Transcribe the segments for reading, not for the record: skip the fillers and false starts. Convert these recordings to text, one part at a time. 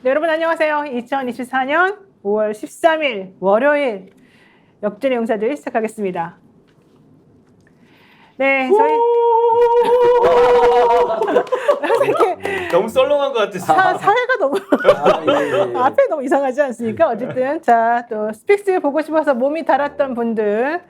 네, 여러분 안녕하세요. 2024년 5월 13일 월요일 역전의 용사들 시작하겠습니다. 네, 저희 이렇게 너무 썰렁한 것 같았어. 사회가 너무 앞에 너무 이상하지 않습니까? 어쨌든 자, 또 스픽스 보고 싶어서 몸이 달았던 분들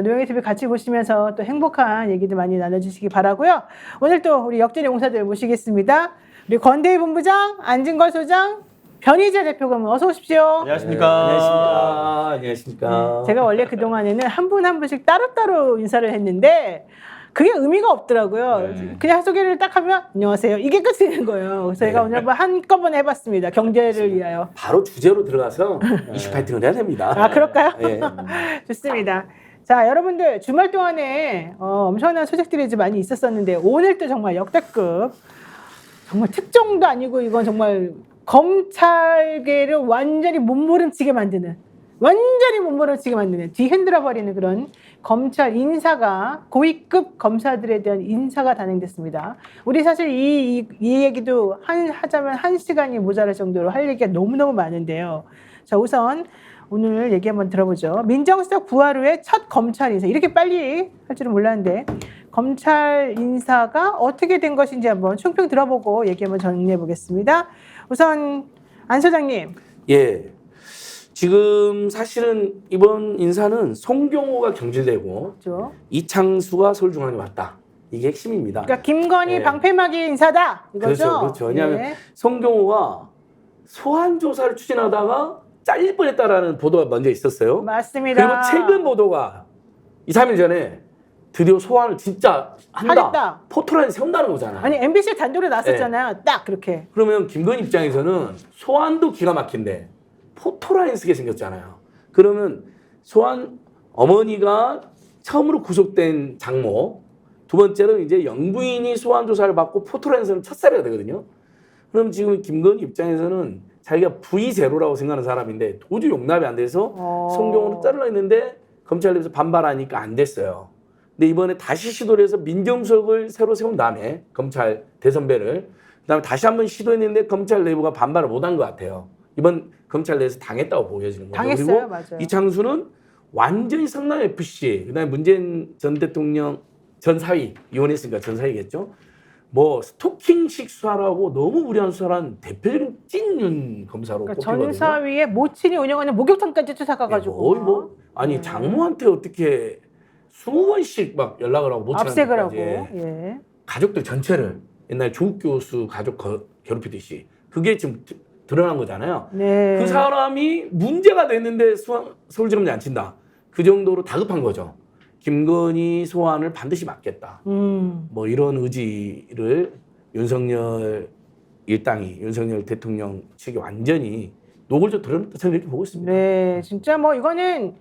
노영희 TV 같이 보시면서 또 행복한 얘기들 많이 나눠주시기 바라고요. 오늘 또 우리 역전의 용사들 모시겠습니다. 우리 권대희 본부장, 안진걸 소장, 변희재 대표님 어서 오십시오. 안녕하십니까. 안녕하십니까. 안녕하십니까. 제가 원래 그동안에는 한 분 한 분씩 따로따로 인사를 했는데 그게 의미가 없더라고요. 네. 그냥 소개를 딱 하면 안녕하세요. 이게 끝이 되는 거예요. 그래서 제가 오늘 한번 한꺼번에 해봤습니다. 경제를 위하여. 바로 주제로 들어가서 이슈 파이팅을 해야 됩니다. 아, 그럴까요? 예. 좋습니다. 자, 여러분들 주말 동안에 엄청난 소식들이 이제 많이 있었었는데 오늘 또 정말 역대급 정말 특종도 아니고 이건 정말 검찰계를 완전히 몸부림치게 만드는 뒤흔들어 버리는 그런 검찰 인사가 고위급 검사들에 대한 인사가 단행됐습니다. 우리 사실 이 얘기도 하자면 1시간이 모자랄 정도로 할 얘기가 너무너무 많은데요. 자, 우선 오늘 얘기 한번 들어보죠. 민정수석 부활 후에 첫 검찰 인사. 이렇게 빨리 할 줄은 몰랐는데 검찰 인사가 어떻게 된 것인지 한번 총평 들어보고 얘기 한번 정리해 보겠습니다. 우선 안 소장님. 예. 지금 사실은 이번 인사는 송경호가 경질되고 그렇죠. 이창수가 서울중앙에 왔다. 이게 핵심입니다. 그러니까 김건희 예. 방패막이 인사다 이거죠. 그렇죠. 왜냐하면 예. 송경호가 소환 조사를 추진하다가 잘릴 뻔했다라는 보도가 먼저 있었어요. 맞습니다. 그리고 최근 보도가 2, 3일 전에 드디어 소환을 진짜 한다. 하겠다. 포토라인 세운다는 거잖아요. 아니 MBC 단독으로 나섰잖아요. 딱 그렇게. 그러면 김건희 입장에서는 소환도 기가 막힌데 포토라인 쓰게 생겼잖아요. 그러면 소환 어머니가 처음으로 구속된 장모, 두 번째로 이제 영부인이 소환 조사를 받고 포토라인에서는 첫사례가 되거든요. 그럼 지금 김건희 입장에서는 자기가 V0라고 생각하는 사람인데 도저히 용납이 안 돼서 송경호를 자르려 했는데 검찰 내에서 반발하니까 안 됐어요. 근데 이번에 다시 시도를 해서 민정수석을 새로 세운 다음에 검찰 대선배를 그다음에 다시 한번 시도했는데 검찰 내부가 반발을 못한 것 같아요. 이번 검찰 내에서 당했다고 보여지는 거죠. 당했어요, 그리고 맞아요. 이창수는 완전히 성남 FC, 그다음에 문재인 전 대통령 전 사위 이혼했으니까 전 사위겠죠. 뭐 스토킹식 수사라고 너무 무리한 수사란 대표적인 찐윤 검사로 그러니까 꼽히거든요. 전사위에 모친이 운영하는 목욕탕까지 쫓아가가지고. 아니 장모한테 어떻게 20번씩 막 연락을 하고 모친한테 압색을 하고. 예. 가족들 전체를 옛날 조국 교수 가족 괴롭히듯이 그게 지금 드러난 거잖아요. 네. 그 사람이 문제가 됐는데 서울지검장이 안 친다. 그 정도로 다급한 거죠. 김건희 소환을 반드시 막겠다. 뭐 이런 의지를 윤석열 일당이 윤석열 대통령 측이 완전히 노골적으로 드러냈다 저는 이렇게 보고 있습니다. 네, 진짜 뭐 이거는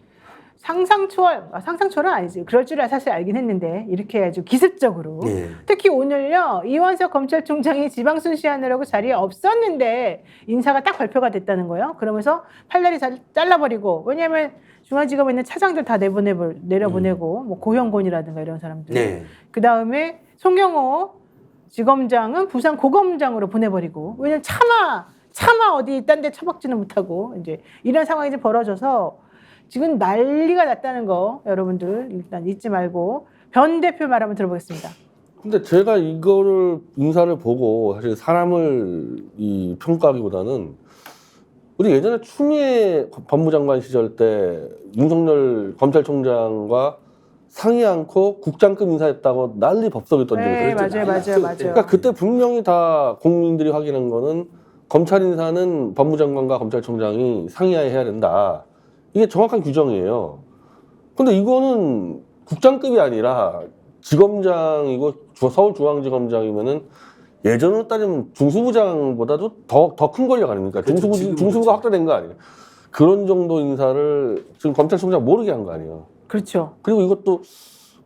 상상초월은 아니지. 그럴 줄은 사실 알긴 했는데 이렇게 아주 기습적으로. 네. 특히 오늘요 이원석 검찰총장이 지방 순시하느라고 자리에 없었는데 인사가 딱 발표가 됐다는 거예요. 그러면서 팔다리 잘라버리고 왜냐하면 중앙지검에 있는 차장들 다 내려보내고 뭐 고형곤이라든가 이런 사람들. 네. 그 다음에 송경호 지검장은 부산 고검장으로 보내버리고 왜냐면 차마 어디 딴 데 처박지는 못하고 이제 이런 상황이 이제 벌어져서. 지금 난리가 났다는 거 여러분들 일단 잊지 말고 변 대표 말 한번 들어보겠습니다. 근데 제가 이거를 인사를 보고 사실 사람을 평가하기보다는 우리 예전에 추미애 법무장관 시절 때 윤석열 검찰총장과 상의 않고 국장급 인사했다고 난리 법석이 던지고 네, 그랬잖아요. 맞아요. 그러니까 그때 분명히 다 국민들이 확인한 거는 검찰 인사는 법무장관과 검찰총장이 상의하에 해야 된다. 이게 정확한 규정이에요. 근데 이거는 국장급이 아니라 지검장이고 서울중앙지검장이면은 예전으로 따지면 중수부장보다도 더 큰 권력 아닙니까? 그렇죠, 중수부가 확대된 거 아니에요? 그런 정도 인사를 지금 검찰총장 모르게 한 거 아니에요? 그렇죠. 그리고 이것도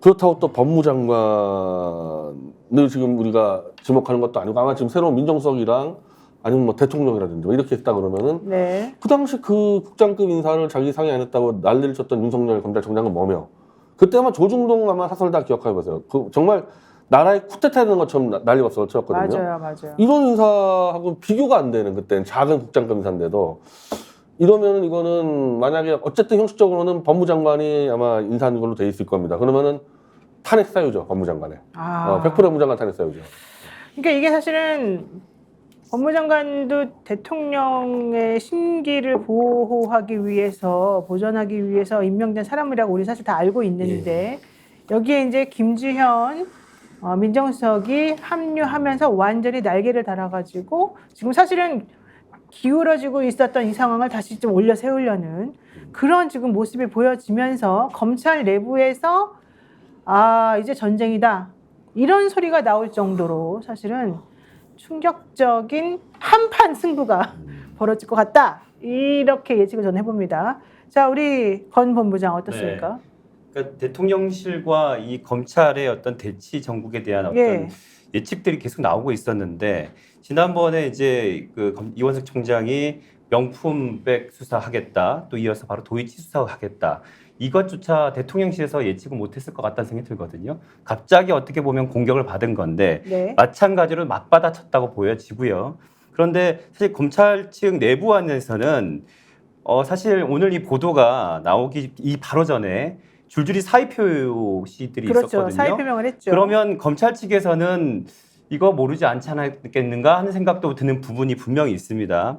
그렇다고 또 법무장관을 지금 우리가 지목하는 것도 아니고 아마 지금 새로운 민정수석이랑 아니면 뭐 대통령이라든지 뭐 이렇게 했다 그러면은 네. 그 당시 그 국장급 인사를 자기 상의 안 했다고 난리를 쳤던 윤석열 검찰총장은 뭐며 그때 아마 조중동 아마 사설 다 기억해 보세요. 그 정말 나라에 쿠데타하는 것처럼 난리가 쳤거든요. 맞아요. 이런 인사하고 비교가 안 되는 그때는 작은 국장급 인사인데도 이러면은 이거는 만약에 어쨌든 형식적으로는 법무장관이 아마 인사하는 걸로 돼 있을 겁니다. 그러면은 탄핵 사유죠 법무장관에. 100% 법무장관 탄핵 사유죠. 그러니까 이게 사실은 법무장관도 대통령의 심기를 보호하기 위해서 보존하기 위해서 임명된 사람이라고 우리 사실 다 알고 있는데 여기에 이제 김주현 민정수석이 합류하면서 완전히 날개를 달아가지고 지금 사실은 기울어지고 있었던 이 상황을 다시 좀 올려 세우려는 그런 지금 모습이 보여지면서 검찰 내부에서 이제 전쟁이다 이런 소리가 나올 정도로 사실은 충격적인 한판 승부가 벌어질 것 같다 이렇게 예측을 저는 해봅니다. 자, 우리 권 본부장 어떻습니까? 그러니까 대통령실과 이 검찰의 어떤 대치 정국에 대한 어떤 예측들이 계속 나오고 있었는데 지난번에 이제 그 이원석 총장이 명품백 수사하겠다, 또 이어서 바로 도이치 수사하겠다. 이것조차 대통령실에서 예측을 못했을 것 같다는 생각이 들거든요. 갑자기 어떻게 보면 공격을 받은 건데 마찬가지로 맞받아쳤다고 보여지고요. 그런데 사실 검찰 측 내부 안에서는 사실 오늘 이 보도가 나오기 바로 전에 줄줄이 사의 시들이 있었거든요. 사의 표명을 했죠. 그러면 검찰 측에서는 이거 모르지 않지 않겠는가 하는 생각도 드는 부분이 분명히 있습니다.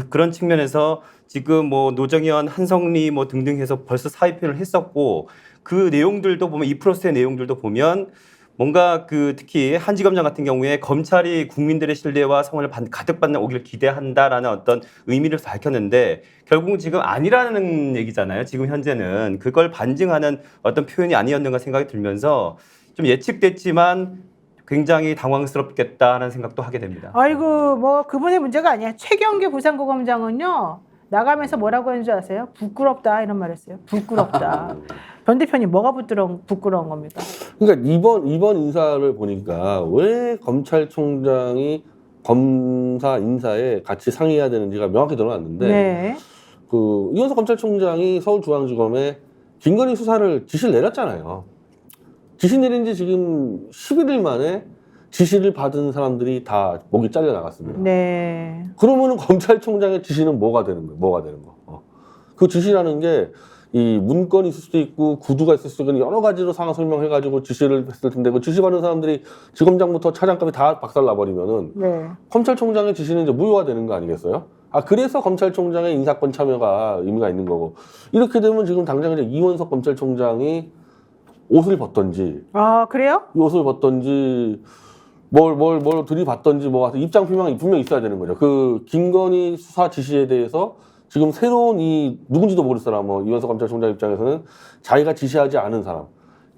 그런 측면에서 지금 뭐 노정현, 한성리 뭐 등등 해서 벌써 사의 표현을 했었고 그 내용들도 보면 2+의 내용들도 보면 뭔가 특히 한지검장 같은 경우에 검찰이 국민들의 신뢰와 성원을 가득 받는 오길 기대한다라는 어떤 의미를 밝혔는데 결국은 지금 아니라는 얘기잖아요. 지금 현재는 그걸 반증하는 어떤 표현이 아니었는가 생각이 들면서 좀 예측됐지만 굉장히 당황스럽겠다라는 생각도 하게 됩니다. 아이고 뭐 그분의 문제가 아니야. 최경계 부산고검장은요 나가면서 뭐라고 했는 줄 아세요? 부끄럽다 이런 말했어요. 부끄럽다. 변 대표님 뭐가 부끄러운 겁니까? 그러니까 이번 인사를 보니까 왜 검찰총장이 검사 인사에 같이 상의해야 되는지가 명확히 드러났는데 이원석 검찰총장이 서울중앙지검에 김건희 수사를 지시를 내렸잖아요. 지시 내린 지 지금 11일 만에 지시를 받은 사람들이 다 목이 잘려 나갔습니다. 그러면은 검찰총장의 지시는 뭐가 되는 거? 그 지시라는 게 이 문건이 있을 수도 있고 구두가 있을 수도 있고 여러 가지로 상황 설명해가지고 지시를 했을 텐데 그 지시 받는 사람들이 지검장부터 차장까지 다 박살나버리면은 검찰총장의 지시는 이제 무효가 되는 거 아니겠어요? 그래서 검찰총장의 인사권 참여가 의미가 있는 거고 이렇게 되면 지금 당장 이제 이원석 검찰총장이 옷을 벗던지 그래요? 옷을 벗던지 뭘 들이받던지 입장 표명이 분명히 있어야 되는 거죠. 그 김건희 수사 지시에 대해서 지금 새로운 누군지도 모를 사람, 이원석 검찰총장 입장에서는 자기가 지시하지 않은 사람,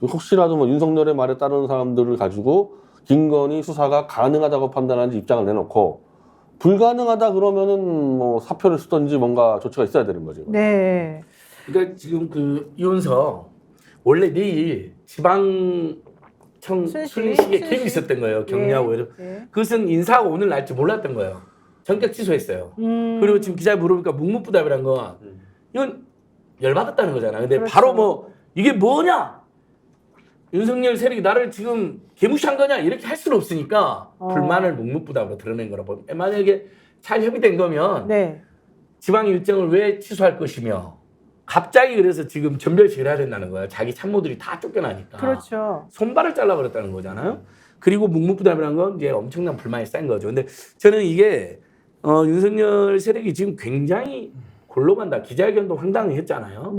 혹시라도 윤석열의 말에 따르는 사람들을 가지고 김건희 수사가 가능하다고 판단하는지 입장을 내놓고 불가능하다 그러면은 사표를 쓰던지 뭔가 조치가 있어야 되는 거죠. 그러니까 지금 이원석 원래 내일 지방청 순식에 개입이 있었던 거예요. 격리하고 그것은 인사가 오늘 날지 몰랐던 거예요. 전격 취소했어요. 그리고 지금 기자에 물어보니까 묵묵부답이란 건 이건 열받았다는 거잖아. 근데 바로 이게 뭐냐? 윤석열 세력이 나를 지금 개무시한 거냐? 이렇게 할 수는 없으니까 불만을 묵묵부답으로 드러낸 거라고. 만약에 잘 협의된 거면 지방 일정을 왜 취소할 것이며 갑자기 그래서 지금 전별식을 해야 된다는 거예요. 자기 참모들이 다 쫓겨나니까. 손발을 잘라버렸다는 거잖아요. 그리고 묵묵부답이라는 건 이제 엄청난 불만이 쌓인 거죠. 근데 저는 이게 윤석열 세력이 지금 굉장히 골로 간다. 기자회견도 황당히 했잖아요.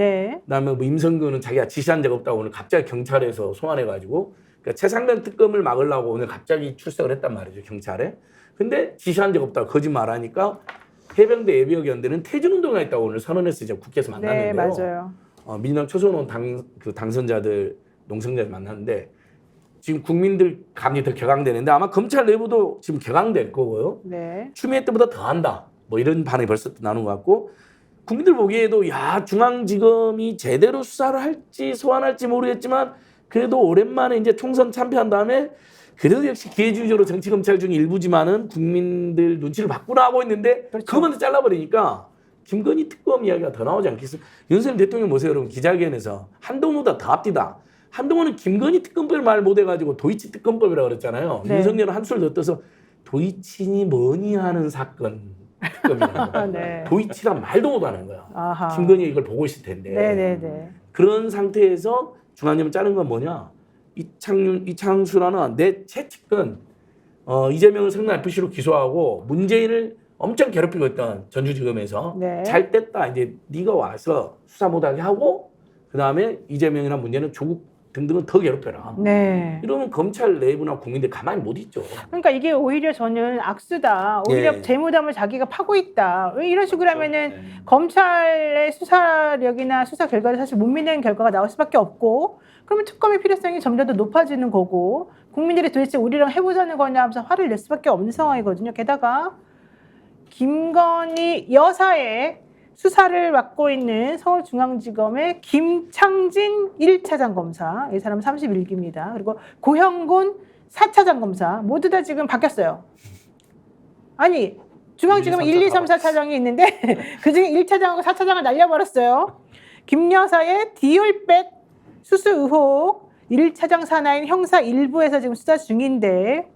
그다음에 임성근은 자기가 지시한 적 없다고 오늘 갑자기 경찰에서 소환해가지고 그러니까 최상병 특검을 막으려고 오늘 갑자기 출석을 했단 말이죠. 경찰에. 근데 지시한 적 없다고 거짓말하니까 해병대 예비역위원들은 퇴진운동을 했다고 오늘 선언해서 이제 국회에서 만났는데요. 맞아요. 민주당 초선의원 당선자들, 농성자들 만났는데 지금 국민들 감이 더 격앙되는데 아마 검찰 내부도 지금 격앙될 거고요. 추미애 때보다 더 한다. 이런 반응이 벌써 나오는 것 같고 국민들 보기에도 중앙지검이 제대로 수사를 할지 소환할지 모르겠지만 그래도 오랜만에 이제 총선 참패한 다음에 그래도 역시 기회주의적으로 정치검찰 중에 일부지만은 국민들 눈치를 봤구나 하고 있는데 그것만 잘라버리니까 김건희 특검 이야기가 더 나오지 않겠어요? 윤석열 대통령 보세요. 여러분 기자회견에서 한동훈보다 더 앞디다. 한동훈은 김건희 특검법을 말 못해가지고 도이치 특검법이라고 그랬잖아요. 네. 윤석열은 한술 더 떠서 도이치니 뭐니 하는 사건 특검이라는 거야. 네. 도이치란 말도 못하는 거야. 아하. 김건희가 이걸 보고 있을 텐데. 네네네. 그런 상태에서 중앙지검 자른 건 뭐냐? 이창수라는 내 최측근 이재명을 성남 FC로 기소하고 문재인을 엄청 괴롭히고 있던 전주지검에서 네. 잘 됐다. 이제 네가 와서 수사 못하게 하고 그 다음에 이재명이나 문재인은 조국 등등은 더 괴롭혀라. 네. 이러면 검찰 내부나 국민들 가만히 못 있죠. 그러니까 이게 오히려 저는 악수다. 오히려 예. 재무담을 자기가 파고 있다. 왜 이런 식으로 하면은 네. 검찰의 수사력이나 수사 결과를 사실 못 믿는 결과가 나올 수밖에 없고, 그러면 특검의 필요성이 점점 더 높아지는 거고, 국민들이 도대체 우리랑 해보자는 거냐 하면서 화를 낼 수밖에 없는 상황이거든요. 게다가 김건희 여사의 수사를 맡고 있는 서울중앙지검의 김창진 1차장 검사, 이 사람 31기입니다. 그리고 고형곤 4차장 검사 모두 다 지금 바뀌었어요. 아니 중앙지검 1, 2, 3, 4차장이 있는데 그중에 1차장하고 4차장을 날려버렸어요. 김 여사의 디올백 수수 의혹 1차장 산하인 형사 1부에서 지금 수사 중인데,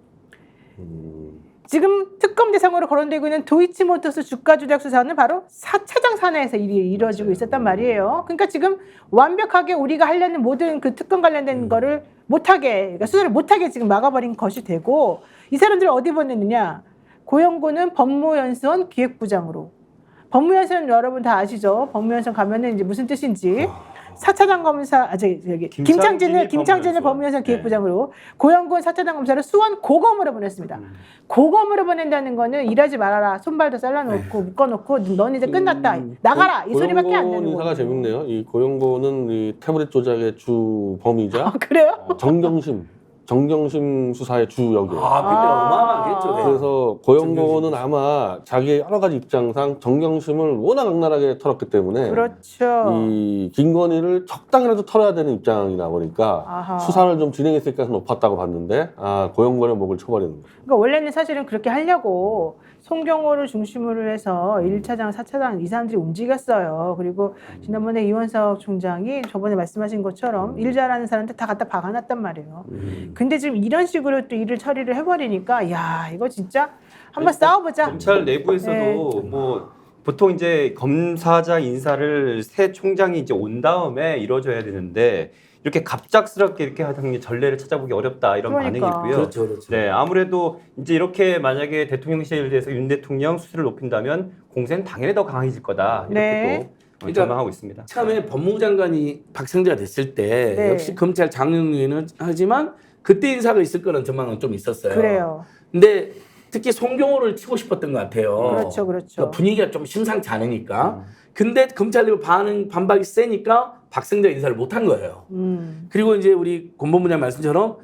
지금 특검 대상으로 거론되고 있는 도이치모터스 주가 조작 수사는 바로 4차장 산하에서 일이 이루어지고 있었단 말이에요. 그러니까 지금 완벽하게 우리가 하려는 모든 그 특검 관련된 거를 못하게, 그러니까 수사를 못하게 지금 막아버린 것이 되고, 이 사람들을 어디 보냈느냐? 고영고는 법무연수원 기획부장으로. 법무연수원 여러분 다 아시죠? 법무연수원 가면은 이제 무슨 뜻인지. 4차장 검사, 저기 김창진을 법무연수원. 법무연수원 기획부장으로, 고영곤 4차장 검사를 수원 고검으로 보냈습니다. 고검으로 보낸다는 거는 일하지 말아라, 손발도 잘라놓고 묶어놓고 넌 이제 끝났다, 나가라, 이 소리밖에 안 되는 고영곤 거예요. 인사가 재밌네요. 이 고영곤은 이 태블릿 조작의 주 범이자 그래요? 정경심 수사의 주역이에요. 아, 근데 어마어마하겠죠. 네. 그래서 고영곤은 아마 자기의 여러 가지 입장상 정경심을 워낙 악랄하게 털었기 때문에 그렇죠. 이 김건희를 적당히라도 털어야 되는 입장이다 보니까 아하. 수사를 좀 진행했을 가능성이 높았다고 봤는데 고영곤의 목을 쳐버리는 거예요. 그러니까 원래는 사실은 그렇게 하려고 송경호를 중심으로 해서 1차장, 4차장 이 사람들이 움직였어요. 그리고 지난번에 이원석 총장이 저번에 말씀하신 것처럼 일 잘하는 사람들 다 갖다 박아놨단 말이에요. 근데 지금 이런 식으로 또 일을 처리를 해버리니까 야, 이거 진짜 한번 싸워보자. 검찰 내부에서도 네. 뭐 보통 이제 검사장 인사를 새 총장이 이제 온 다음에 이루어져야 되는데 이렇게 갑작스럽게 이렇게 하는 게 전례를 찾아보기 어렵다 이런 그러니까. 반응이고요. 그렇죠, 그렇죠. 네, 아무래도 이제 이렇게 만약에 대통령실에 대해서 윤 대통령 수사를 높인다면 공세는 당연히 더 강해질 거다 이렇게 네. 또 전망하고 있습니다. 처음에 법무부 장관이 박성재가 됐을 때 네. 역시 검찰 장관은 하지만 그때 인사가 있을 거라는 전망은 좀 있었어요. 그래요. 근데 특히 송경호를 치고 싶었던 것 같아요. 그렇죠, 그렇죠. 그러니까 분위기가 좀 심상치 않으니까. 근데 검찰 내부 반박이 세니까 박성재 인사를 못한 거예요. 그리고 이제 우리 권본부장 말씀처럼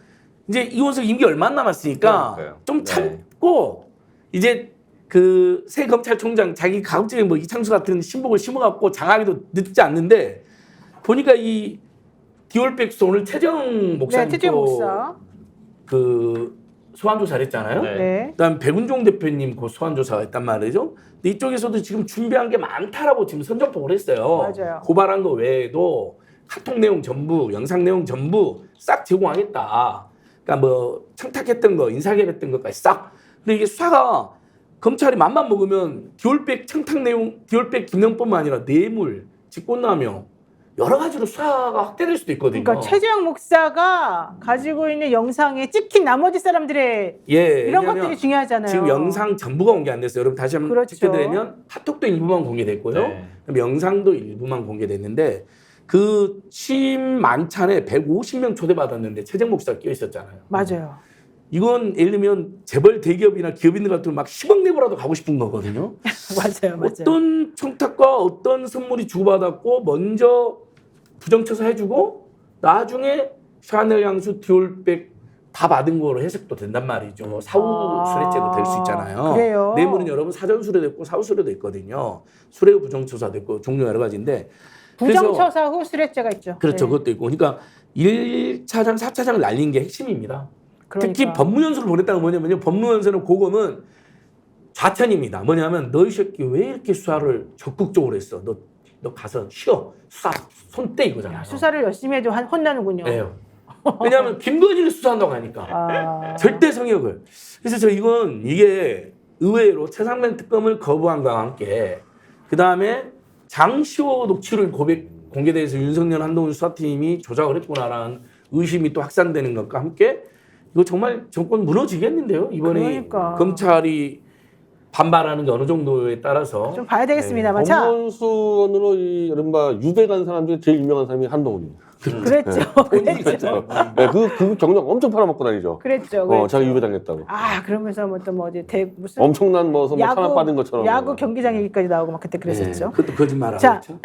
이제 이원석 임기 얼마 안 남았으니까 그러니까요. 좀 네. 참고 이제 그 새 검찰총장 자기 가급적인 뭐 이창수 같은 신복을 심어갖고 장하기도 늦지 않는데 보니까 이 디올백수 오늘 최정 목사님 네, 최재형 목사. 그 소환 조사를 했잖아요. 네. 네. 그다음 백운종 대표님 그 소환 조사가 있단 말이죠. 근데 이쪽에서도 지금 준비한 게 많다라고 지금 선전포고를 했어요. 맞아요. 고발한 거 외에도 카톡 내용 전부, 영상 내용 전부 싹 제공하겠다. 그러니까 뭐 청탁했던 거, 인사개입했던 것까지 싹. 근데 이게 수사가 검찰이 맘만 먹으면 디올백 청탁 내용, 디올백 김영뿐만 아니라 뇌물, 직권남용 여러 가지로 수사가 확대될 수도 있거든요. 그러니까 최재형 목사가 가지고 있는 영상에 찍힌 나머지 사람들의 예, 이런 왜냐면 것들이 중요하잖아요. 지금 영상 전부가 공개 안 됐어요. 여러분 다시 한번 그렇죠. 체크드리면 카톡도 일부만 공개됐고요. 네. 그다음에 영상도 일부만 공개됐는데 그 취임 만찬에 150명 초대받았는데 최재형 목사가 끼어 있었잖아요. 맞아요. 이건 예를 들면 재벌 대기업이나 기업인들 같은 막 10억 내고라도 가고 싶은 거거든요. 맞아요, 맞아요. 어떤 청탁과 어떤 선물이 주고받았고 먼저 부정처사 해주고 나중에 샤넬 향수 디올백 다 받은 거로 해석도 된단 말이죠. 사후 수뢰죄도 될 수 있잖아요. 그래요? 뇌물은 여러분 사전 수뢰도 있고 사후 수뢰도 있거든요. 수뢰 후 부정처사도 있고 종류 여러 가지인데 부정처사 후 수뢰죄가 있죠. 그렇죠. 네. 그것도 있고 그러니까 1차장, 4차장을 날린 게 핵심입니다. 그러니까. 특히 법무연수를 보냈다는 건 뭐냐면요. 법무연수는 고검은 좌천입니다. 뭐냐면 너 이 새끼 왜 이렇게 수사를 적극적으로 했어? 너 너 가서 쉬어. 수사 손 떼 이거잖아요. 수사를 열심히 해도 혼나는군요. 네. 왜냐하면 김건희를 수사한다고 하니까 아, 절대 성역을. 그래서 저 이게 의외로 최상병 특검을 거부함과 함께 그 다음에 장시호 녹취록 공개돼서 윤석열 한동훈 수사팀이 조작을 했구나라는 의심이 또 확산되는 것과 함께 이거 정말 정권 무너지겠는데요. 이번에 그러니까. 검찰이 반발하는 게 어느 정도에 따라서 좀 봐야 되겠습니다만. 자, 법원수원으로 이 이른바 유배 간 사람 중에 제일 유명한 사람이 한동훈입니다. 그랬죠. 본인이 그랬죠. 네, 그 경력 엄청 팔아먹고 다니죠. 그랬죠. 자기 유배 당했다고. 아, 그러면서 뭐 또 뭐 어디 무슨 엄청난 뭐 탄압 받은 것처럼. 야구 경기장 얘기까지 나오고 막 그때 그랬었죠. 그것도 거짓말하고 자. 그렇죠.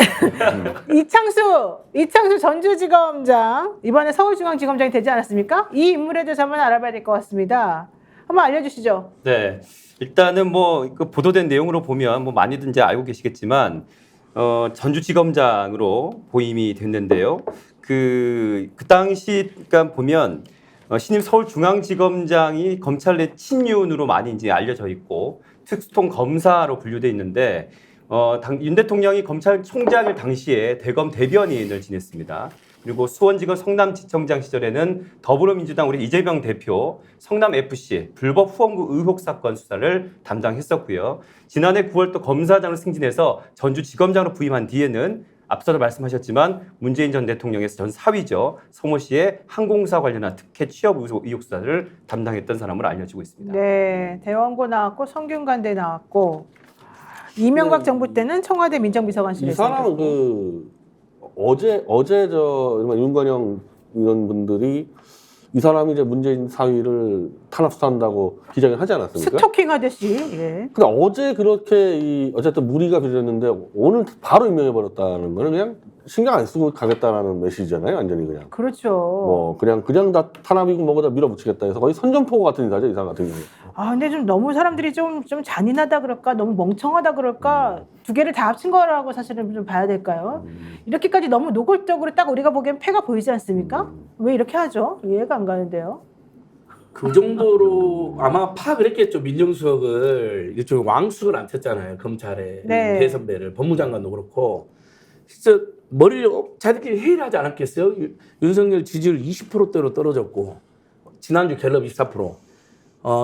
이창수 전주지검장 이번에 서울중앙지검장이 되지 않았습니까? 이 인물에 대해서 한번 알아봐야 될 것 같습니다. 한번 알려주시죠. 네. 일단은 뭐 그 보도된 내용으로 보면 뭐 많이들 이제 알고 계시겠지만 전주지검장으로 보임이 됐는데요. 그 당시 그러니까 보면 신임 서울중앙지검장이 검찰 내 친윤으로 많이 이제 알려져 있고 특수통 검사로 분류돼 있는데 윤 대통령이 검찰총장일 당시에 대검 대변인을 지냈습니다. 그리고 수원지검 성남지청장 시절에는 더불어민주당 우리 이재명 대표 성남FC 불법 후원금 의혹 사건 수사를 담당했었고요. 지난해 9월 또 검사장으로 승진해서 전주지검장으로 부임한 뒤에는 앞서도 말씀하셨지만 문재인 전 대통령의 전 사위죠. 성모 씨의 항공사 관련한 특혜 취업 의혹 수사를 담당했던 사람으로 알려지고 있습니다. 네, 대원고 나왔고 성균관대 나왔고 이명박 정부 때는 청와대 이 민정비서관실에서 사람은 어제 윤건영 이런 분들이 이 사람이 이제 문재인 사위를 탄압 수사한다고 기자회견 하지 않았습니까? 스토킹 하듯이. 예. 근데 어제 그렇게 어쨌든 무리가 빚었는데 오늘 바로 임명해 버렸다는 거는 그냥 신경 안 쓰고 가겠다라는 메시지잖아요, 완전히 그냥. 그렇죠. 뭐 그냥 다 탄압이고 뭐고 다 밀어붙이겠다 해서 거의 선전포고 같은 인사죠, 이 사람 같은 경우. 아, 근데 좀 너무 사람들이 좀 잔인하다 그럴까, 너무 멍청하다 그럴까, 두 개를 다 합친 거라고 사실은 좀 봐야 될까요? 이렇게까지 너무 노골적으로 딱 우리가 보기엔 패가 보이지 않습니까? 왜 이렇게 하죠? 이해가 안 가는데요. 그 정도로 아마 파악을 했겠죠. 민정수석을 일종의 왕수를 안 쳤잖아요. 검찰의 네. 대선배를 법무장관도 그렇고 진짜 머리를 자기들끼리 회의를 하지 않았겠어요. 윤석열 지지율 20%대로 떨어졌고 지난주 갤럽 24%.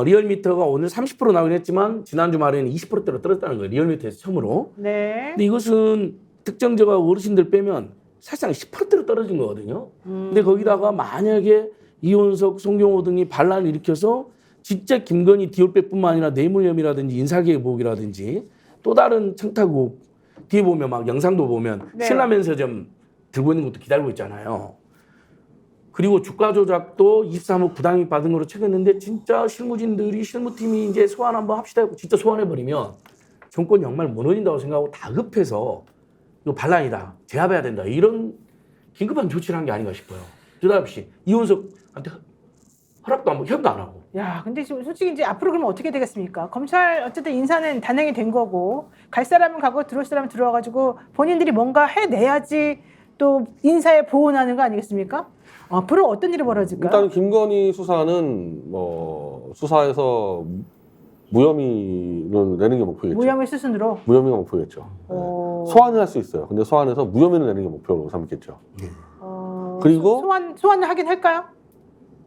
리얼미터가 오늘 30% 나오긴 했지만 지난주 말에는 20%대로 떨어졌다는 거예요. 리얼미터에서 처음으로. 네. 근데 이것은 특정자가 어르신들 빼면 사실상 10%대로 떨어진 거거든요. 근데 거기다가 만약에 이원석, 송경호 등이 반란을 일으켜서 진짜 김건희 디올백뿐만 아니라 뇌물혐의라든지 인사개입의혹이라든지 또 다른 청탁국 뒤에 보면 막 영상도 보면 네. 신라면서점 들고 있는 것도 기다리고 있잖아요. 그리고 주가 조작도 23억 부당이익 받은 거로 채겼는데 진짜 실무진들이 실무팀이 이제 소환 한번 합시다 하고 진짜 소환해버리면 정권 정말 무너진다고 생각하고 다급해서 이거 반란이다. 제압해야 된다. 이런 긴급한 조치를 한 게 아닌가 싶어요. 느닷없이 이원석한테 허락도 안 하고 협도 안 하고. 야, 근데 지금 솔직히 이제 앞으로 그러면 어떻게 되겠습니까? 검찰 어쨌든 인사는 단행이 된 거고 갈 사람은 가고 들어올 사람은 들어와가지고 본인들이 뭔가 해내야지 또 인사에 보온하는 거 아니겠습니까? 앞으로 어떤 일이 벌어질까요? 일단 김건희 수사는 뭐 수사에서 무혐의를 내는 게 목표겠죠. 무혐의 수순으로. 무혐의가 목표겠죠. 소환을 할 수 있어요. 근데 소환해서 무혐의를 내는 게 목표로 삼겠죠. 그리고 소환을 하긴 할까요?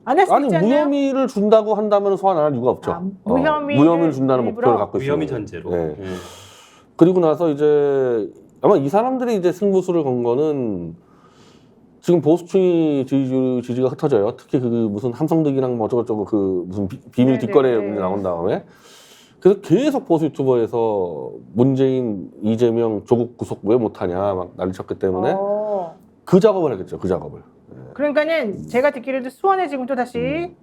안 할 수 아니 있지 않나요? 무혐의를 준다고 한다면 소환 안 할 이유가 없죠. 무혐의를 준다는 일부러? 목표를 갖고 있어요. 무혐의 전제로. 네. 그리고 나서 이제 아마 이 사람들이 이제 승부수를 건 거는 지금 보수층이 지지가 흩어져요. 특히 그 무슨 함성득이랑 뭐 어쩌고저쩌고 그 무슨 비밀 뒷거래 문제 나온 다음에 그래서 계속 보수 유튜버에서 문재인, 이재명, 조국 구속 왜 못하냐 막 난리쳤기 때문에 그 작업을 했겠죠. 그 작업을. 그러니까는 제가 듣기로도 수원에 지금 또 다시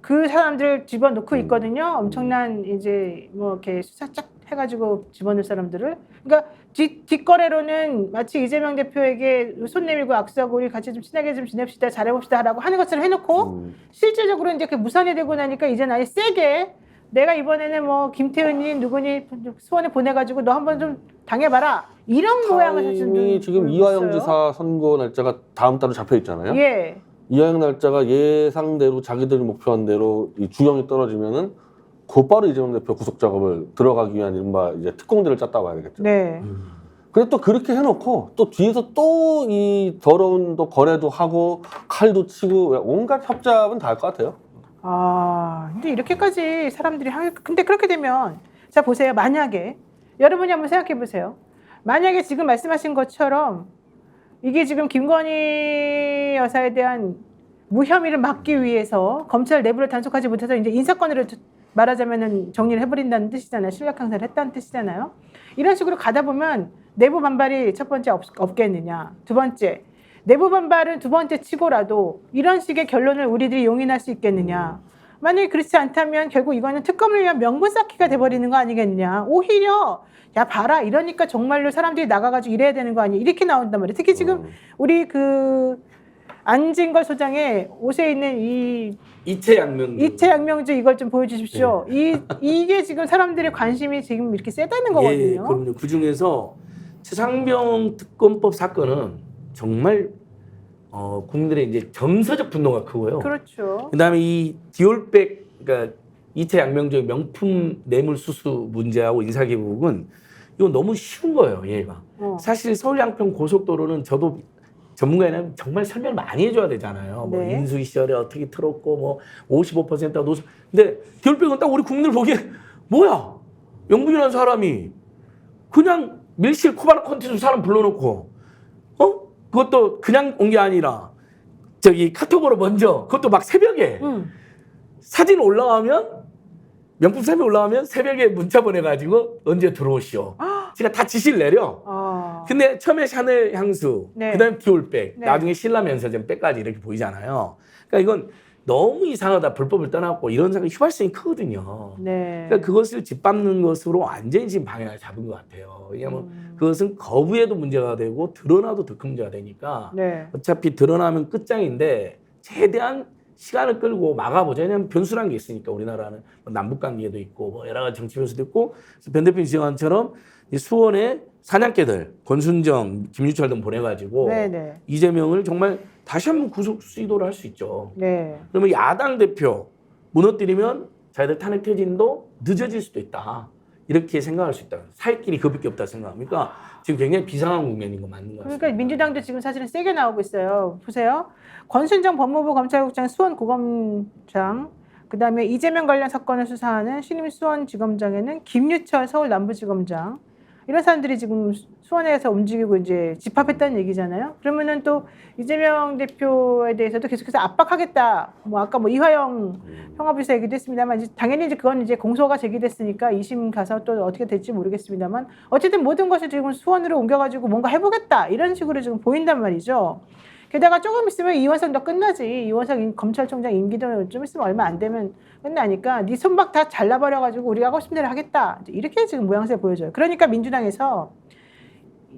그 사람들 집어넣고 있거든요. 엄청난 이제 뭐 이렇게 수사 쫙 해가지고 집어넣을 사람들을. 그러니까 뒷거래로는 마치 이재명 대표에게 손 내밀고 악수하고 우리 같이 좀 친하게 좀 지냅시다, 잘해봅시다라고 하는 것처럼 해놓고 실질적으로 이제 그 무산이 되고 나니까 이제는 아예 세게 내가 이번에는 뭐 김태훈이 누구니 수원에 보내가지고 너 한번 좀 당해봐라 이런 모양을 사실 지금 이화영 지사 선거 날짜가 다음 달로 잡혀 있잖아요. 예. 이화영 날짜가 예상대로 자기들이 목표한 대로 이 주영이 떨어지면은 곧바로 이재명 대표 구속 작업을 들어가기 위한 이른바 이제 특공대를 짰다고 봐야 되겠죠. 네. 그래 또 그렇게 해놓고 또 뒤에서 또 이 더러운 또 거래도 하고 칼도 치고 온갖 협잡은 다 할 것 같아요. 아, 근데 이렇게까지 사람들이 근데 그렇게 되면 자 보세요. 만약에 여러분이 한번 생각해 보세요. 만약에 지금 말씀하신 것처럼 이게 지금 김건희 여사에 대한 무혐의를 막기 위해서 검찰 내부를 단속하지 못해서 이제 인사권으로 말하자면은 정리를 해버린다는 뜻이잖아요. 실력 행사를 했다는 뜻이잖아요. 이런 식으로 가다 보면 내부 반발이 첫 번째 없겠느냐. 두 번째, 내부 반발은 두 번째 치고라도 이런 식의 결론을 우리들이 용인할 수 있겠느냐. 만약에 그렇지 않다면 결국 이거는 특검을 위한 명분 쌓기가 돼버리는 거 아니겠느냐. 오히려 야 봐라 이러니까 정말로 사람들이 나가가지고 이래야 되는 거 아니야. 이렇게 나온단 말이에요. 특히 지금 우리 그 안진걸 소장의 옷에 있는 이 이채양명주 이걸 좀 보여주십시오. 이게 지금 사람들의 관심이 지금 이렇게 세다는 거거든요. 그럼요. 그 중에서 최상병 특검법 사건은 정말 국민들의 이제 정서적 분노가 크고요. 그렇죠. 그다음에 이 디올백 그러니까 이채양명주의 명품 뇌물수수 문제하고 인사개국은 이건 너무 쉬운 거예요. 얘가 사실 서울 양평 고속도로는 저도 전문가에는 정말 설명을 많이 해줘야 되잖아요. 뭐 네. 인수위 시절에 어떻게 틀었고 뭐 55%가 노조. 근데 디올백은 딱 우리 국민들 보기에 뭐야? 영부인이라는 사람이 그냥 밀실 코바나 콘티수 사람 불러놓고 그것도 그냥 온 게 아니라 저기 카톡으로 먼저 그것도 막 새벽에 사진 올라가면 명품 사진 올라가면 새벽에 문자 보내가지고 언제 들어오시오. 제가 다 지시를 내려. 근데 처음에 샤넬 향수, 네. 그다음에 디올백, 네. 나중에 신라 면세점 백까지 이렇게 보이잖아요. 그러니까 이건 너무 이상하다. 불법을 떠났고 이런 생각이 휘발성이 크거든요. 네. 그러니까 그것을 짓밟는 것으로 완전히 지금 방향을 잡은 것 같아요. 왜냐하면 그것은 거부에도 문제가 되고 드러나도 더 큰 문제가 되니까 네. 어차피 드러나면 끝장인데 최대한 시간을 끌고 막아보자. 왜냐하면 변수라는 게 있으니까 우리나라는 뭐 남북관계도 있고 뭐 여러 가지 정치 변수도 있고 그래서 변 대표님 지적한처럼 수원에 사냥개들 권순정, 김유철 등 보내가지고 네네. 이재명을 정말 다시 한번 구속 시도를 할 수 있죠. 네. 그러면 야당 대표 무너뜨리면 자기들 탄핵 퇴진도 늦어질 수도 있다. 이렇게 생각할 수 있다. 살 길이 그밖에 없다 생각합니까? 지금 굉장히 비상한 국면인 거 맞는 것 같습니다. 그러니까 민주당도 지금 사실은 세게 나오고 있어요. 보세요. 권순정 법무부 검찰국장 수원고검장, 그다음에 이재명 관련 사건을 수사하는 신임 수원지검장에는 김유철 서울 남부지검장 이런 사람들이 지금 수원에서 움직이고 이제 집합했다는 얘기잖아요. 그러면은 또 이재명 대표에 대해서도 계속해서 압박하겠다. 뭐 아까 뭐 이화영 평화부에서 얘기도 했습니다만 이제 당연히 이제 그건 이제 공소가 제기됐으니까 2심 가서 또 어떻게 될지 모르겠습니다만 어쨌든 모든 것을 지금 수원으로 옮겨가지고 뭔가 해보겠다 이런 식으로 지금 보인단 말이죠. 게다가 조금 있으면 이원석도 끝나지. 이원석 검찰총장 임기도 좀 있으면 얼마 안 되면 끝나니까 네 손박 다 잘라버려가지고 우리가 하고 싶은 대로 하겠다. 이렇게 지금 모양새 보여줘요. 그러니까 민주당에서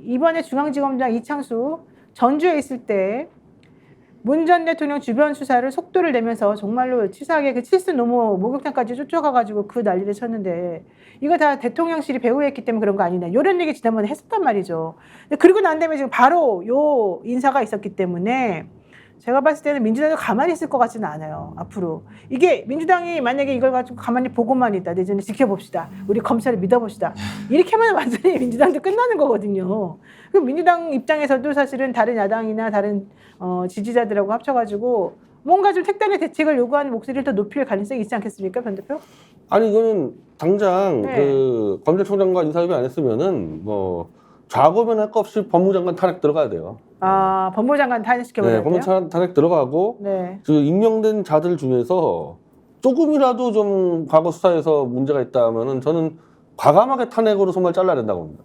이번에 중앙지검장 이창수 전주에 있을 때 문 전 대통령 주변 수사를 속도를 내면서 정말로 치사하게 그 칠수 노모 목욕탕까지 쫓아가가지고 그 난리를 쳤는데 이거 다 대통령실이 배후했기 때문에 그런 거 아니냐 이런 얘기 지난번에 했었단 말이죠. 근데 그리고 난 다음에 지금 바로 요 인사가 있었기 때문에 제가 봤을 때는 민주당이 가만히 있을 것 같지는 않아요. 앞으로 이게 민주당이 만약에 이걸 가지고 가만히 보고만 있다 내지는 지켜봅시다. 우리 검찰을 믿어봅시다. 이렇게 하면 완전히 민주당도 끝나는 거거든요. 그럼 민주당 입장에서도 사실은 다른 야당이나 다른 지지자들하고 합쳐가지고 뭔가 좀 특단의 대책을 요구하는 목소리를 더 높일 가능성이 있지 않겠습니까, 변 대표? 아니 이거는 당장 네. 그 검찰총장과 인사협의 안 했으면은 뭐 좌고면 할 거 없이 법무장관 탄핵 들어가야 돼요. 아, 법무장관 탄핵시켜버려야 네, 돼요? 법무장관 탄핵 들어가고 네. 그 임명된 자들 중에서 조금이라도 좀 과거 수사에서 문제가 있다면은 저는 과감하게 탄핵으로 손발 잘라야 된다고 봅니다.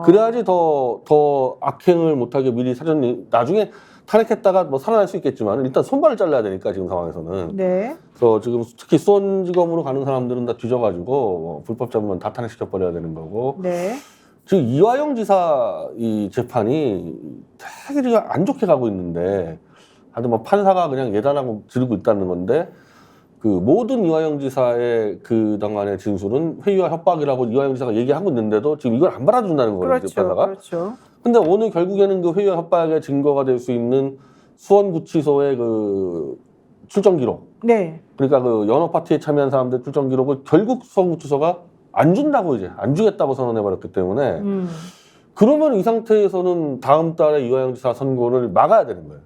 그래야지 더 악행을 못하게 미리 사전 나중에 탄핵했다가 뭐 살아날 수 있겠지만 일단 손발을 잘라야 되니까 지금 상황에서는. 네. 그래서 지금 특히 수원지검으로 가는 사람들은 다 뒤져가지고 뭐 불법 잡으면 다 탄핵시켜 버려야 되는 거고. 네. 지금 이화영 지사 이 재판이 되게 안 좋게 가고 있는데, 하여튼 뭐 판사가 그냥 예단하고 지르고 있다는 건데, 그 모든 이화영 지사의 그 당간의 진술은 회유와 협박이라고 이화영 지사가 얘기하고 있는데도 지금 이걸 안 받아준다는 거예요, 그렇죠. 재판사가. 그렇죠. 근데 오늘 결국에는 그 회유와 협박의 증거가 될 수 있는 수원구치소의 그 출정 기록. 네. 그러니까 그 연어 파티에 참여한 사람들 출정 기록을 결국 수원구치소가 안 준다고 이제 안 주겠다고 선언해 버렸기 때문에 그러면 이 상태에서는 다음 달에 이화영 지사 선거를 막아야 되는 거예요.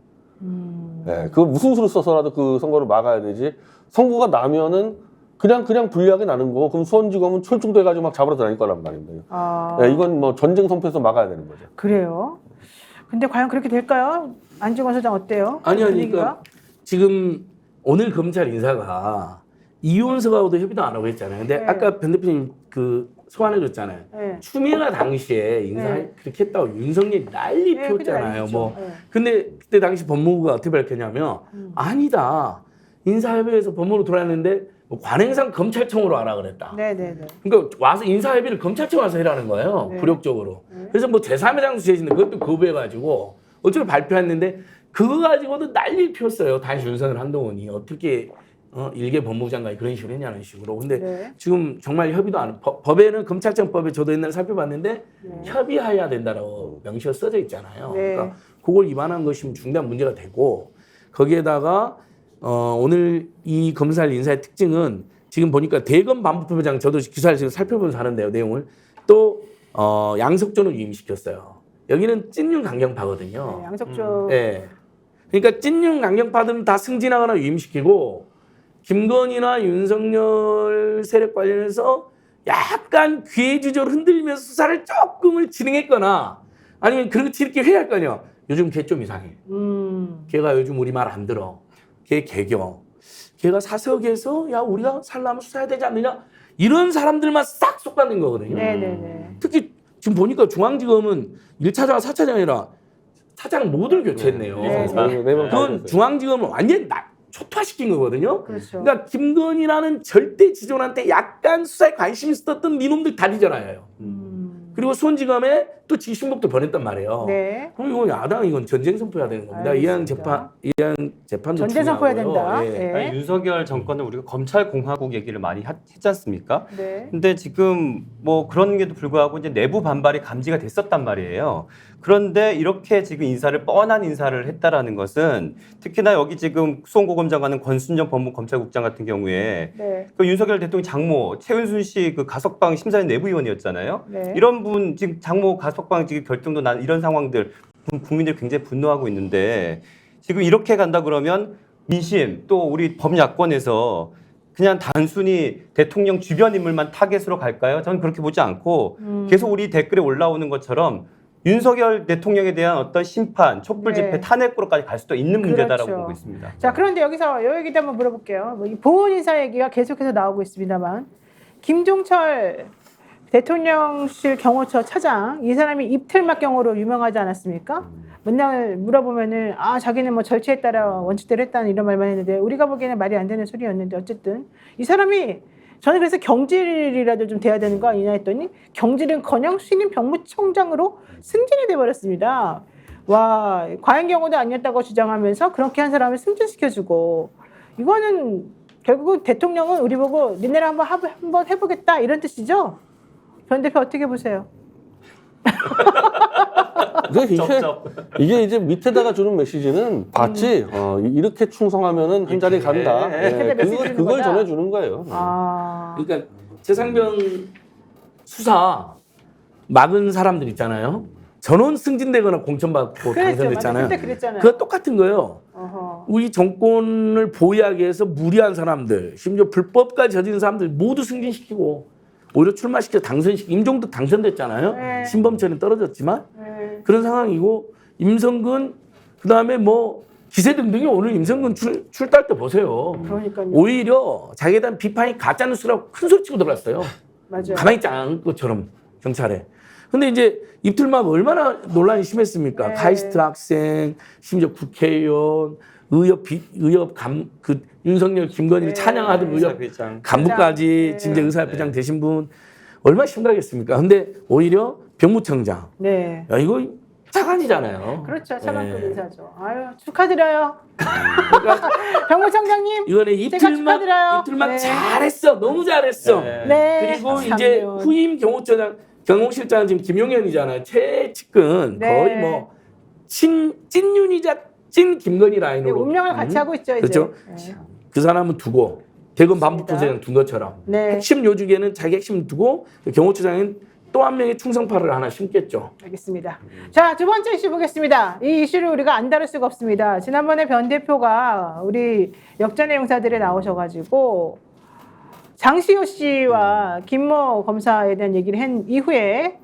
네, 그거 무슨 수를 써서라도 그 선거를 막아야 되지. 선거가 나면은 그냥 불리하게 나는 거고, 그럼 수원지검은 철중돼가지고 막 잡으러 다닐 거란 말입니다. 아, 네, 이건 뭐 전쟁 선포에서 막아야 되는 거죠. 그래요? 근데 과연 그렇게 될까요? 안중근 소장 어때요? 아니요, 분위기가? 그러니까 지금 오늘 검찰 인사가 이혼서하고도 협의도 안 하고 했잖아요. 근데 네. 아까 변 대표님 그 소환해줬잖아요. 네. 추미애가 당시에 인사 네. 그렇게 했다고 윤석열이 난리 네, 피웠잖아요. 그때 뭐 알겠죠. 네. 근데 그때 당시 법무부가 어떻게 밝혔냐면 아니다. 인사협의회에서 법무부로 들어왔는데 뭐 관행상 검찰청으로 하라 그랬다. 네네네. 그러니까 와서 인사협의를 검찰청 와서 해라는 거예요. 네. 굴욕적으로. 그래서 뭐 제3의 장수 제시인데 그것도 거부해가지고 어차피 발표했는데 그거 가지고도 난리를 피웠어요. 당시 윤석열 한동훈이 어떻게 일개 법무부 장관이 그런 식으로 했냐는 식으로. 근데 네. 지금 정말 협의도 안 법에는 검찰청법에 저도 옛날에 살펴봤는데 네. 협의해야 된다라고 명시가 써져 있잖아요. 네. 그러니까 그걸 위반한 것이면 중대한 문제가 되고 거기에다가 오늘 이 검찰 인사의 특징은 지금 보니까 대검 반부부장 저도 기사를 지금 살펴보면서 하는데요. 내용을 또 양석조는 위임시켰어요. 여기는 찐윤 강경파거든요. 네, 양석조. 예. 그러니까 찐윤 강경파들은 다 승진하거나 위임시키고 김건희나 윤석열 세력 관련해서 약간 귀해주저로 흔들리면서 수사를 조금을 진행했거나 아니면 그렇게 이렇게 회의할 거 아니야. 요즘 걔 좀 이상해. 걔가 요즘 우리 말 안 들어. 걔 개겨. 걔가 사석에서 야 우리가 살라면 수사해야 되지 않느냐. 이런 사람들만 싹 속받는 거거든요. 네네네. 특히 지금 보니까 중앙지검은 1차장, 4차장이 아니라 차장 모두를 교체했네요. 네, 그건 중앙지검은 완전 초토화시킨 거거든요. 그렇죠. 그러니까 김건희라는 절대 지존한테 약간 수사에 관심 있었던 니놈들 다 뒤져나요. 그리고 수원지검에 또 지신복도 보냈단 말이에요. 네. 그럼 이건 야당 이건 전쟁 선포해야 되는 겁니다. 알겠습니다. 이양 재판도 전쟁 선포해야 중요하고요. 된다. 예. 네. 아니, 윤석열 정권은 우리가 검찰 공화국 얘기를 많이 했지 않습니까? 네. 근데 지금 뭐 그런 게도 불구하고 이제 내부 반발이 감지가 됐었단 말이에요. 그런데 이렇게 지금 뻔한 인사를 했다라는 것은 특히나 여기 지금 수원고검 장관은 권순정 법무검찰국장 같은 경우에 네. 그 윤석열 대통령 장모 최은순 씨 그 가석방 심사위원 내부위원이었잖아요. 네. 이런 분 지금 장모 가석방 지금 결정도 난 이런 상황들 국민들이 굉장히 분노하고 있는데 지금 이렇게 간다 그러면 민심 또 우리 범야권에서 그냥 단순히 대통령 주변 인물만 타겟으로 갈까요? 저는 그렇게 보지 않고 계속 우리 댓글에 올라오는 것처럼 윤석열 대통령에 대한 어떤 심판, 촛불 집회, 네. 탄핵으로까지 갈 수도 있는 문제다라고 그렇죠. 보고 있습니다. 자, 그런데 여기서 이 얘기도 한번 물어볼게요. 이 보훈 인사 얘기가 계속해서 나오고 있습니다만 김종철 대통령실 경호처 차장 이 사람이 입틀막 경호로 유명하지 않았습니까? 맨날 물어보면은 자기는 뭐 절차에 따라 원칙대로 했다는 이런 말만 했는데 우리가 보기에는 말이 안 되는 소리였는데 어쨌든 이 사람이 저는 그래서 경질이라도 좀 돼야 되는 거 아니냐 했더니 경질은커녕 신임 병무청장으로 승진이 돼버렸습니다. 와, 과잉 경호도 아니었다고 주장하면서 그렇게 한 사람을 승진시켜주고 이거는 결국은 대통령은 우리 보고 니네랑 한번 해보겠다 이런 뜻이죠? 변 대표 어떻게 보세요? 이게 이제 밑에다가 주는 메시지는 봤지. 이렇게 충성하면은 한 자리 간다. 밑에다 메시지 주는 그걸 거다? 전해주는 거예요. 그러니까 최상병 수사 막은 사람들 있잖아요. 전원 승진되거나 공천받고 당선됐잖아요. 그때 그랬잖아요. 그거 똑같은 거예요. 어허. 우리 정권을 보유하기 위해서 무리한 사람들, 심지어 불법까지 저지른 사람들 모두 승진시키고 오히려 출마시켜 당선시키고 임종도 당선됐잖아요. 네. 신범철은 떨어졌지만 네. 그런 상황이고 임성근 그다음에 뭐 기세 등등이 오늘 임성근 출두할 때 보세요. 그러니까요. 오히려 자기에 대한 비판이 가짜뉴스라고 큰 소리 치고 들어갔어요. 맞아요. 가만히 있지 않은 것처럼 경찰에. 근데 이제 입틀막 얼마나 논란이 심했습니까? 네. 카이스트 학생, 심지어 국회의원, 윤석열, 김건희를 네. 찬양하던 의협 의사회장. 간부까지 네. 진짜 의사협회장 되신 분 얼마나 심각했습니까? 근데 오히려 병무청장. 네. 야, 이거 차관이잖아요. 그렇죠. 차관급 네. 인사죠. 아유, 축하드려요. 병무청장님. 이번에 제가 축하드려요. 입틀막 네. 잘했어. 너무 잘했어. 네. 네. 그리고 참 이제 매운. 후임 경호실장은 지금 김용현이잖아요. 최측근 네. 거의 뭐 찐윤이자 찐 김건희 네, 라인으로 운명을 같이 하고 있죠, 이제. 그렇죠. 네. 그 사람은 두고 대검 반부부장장 둔 것처럼 네. 핵심 요직에는 자기 핵심 두고 경호처장은 또 한 명의 충성파를 하나 심겠죠. 알겠습니다. 자, 두 번째 이슈 보겠습니다. 이 이슈를 우리가 안 다룰 수가 없습니다. 지난번에 변 대표가 우리 역전의 용사들에 나오셔가지고 장시호 씨와 김모 검사에 대한 얘기를 한 이후에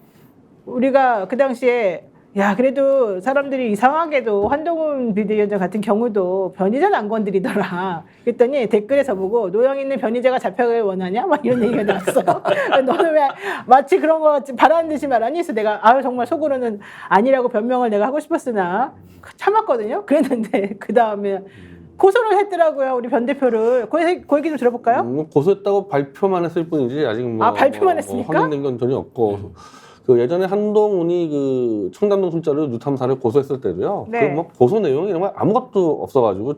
우리가 그 당시에 야, 그래도 사람들이 이상하게도 한동훈 비대위원장 같은 경우도 변희재는 안 건드리더라. 그랬더니 댓글에 저보고 노영이는 변희재가 잡혀가길 원하냐? 막 이런 얘기가 나왔어. 너는 왜 마치 그런 거 바라는 듯이 말하니? 그래서 내가 아유 정말 속으로는 아니라고 변명을 내가 하고 싶었으나 참았거든요. 그랬는데 그 다음에 고소를 했더라고요. 우리 변 대표를. 그 얘기 좀 들어볼까요? 고소했다고 발표만 했을 뿐이지 아직 뭐 아, 발표만 했습니까? 확인된 건 전혀 없고. 그 예전에 한동훈이 그 청담동 술자를 뉴탐사를 고소했을 때도요. 네. 그 뭐 고소 내용이 이런 거 아무것도 없어가지고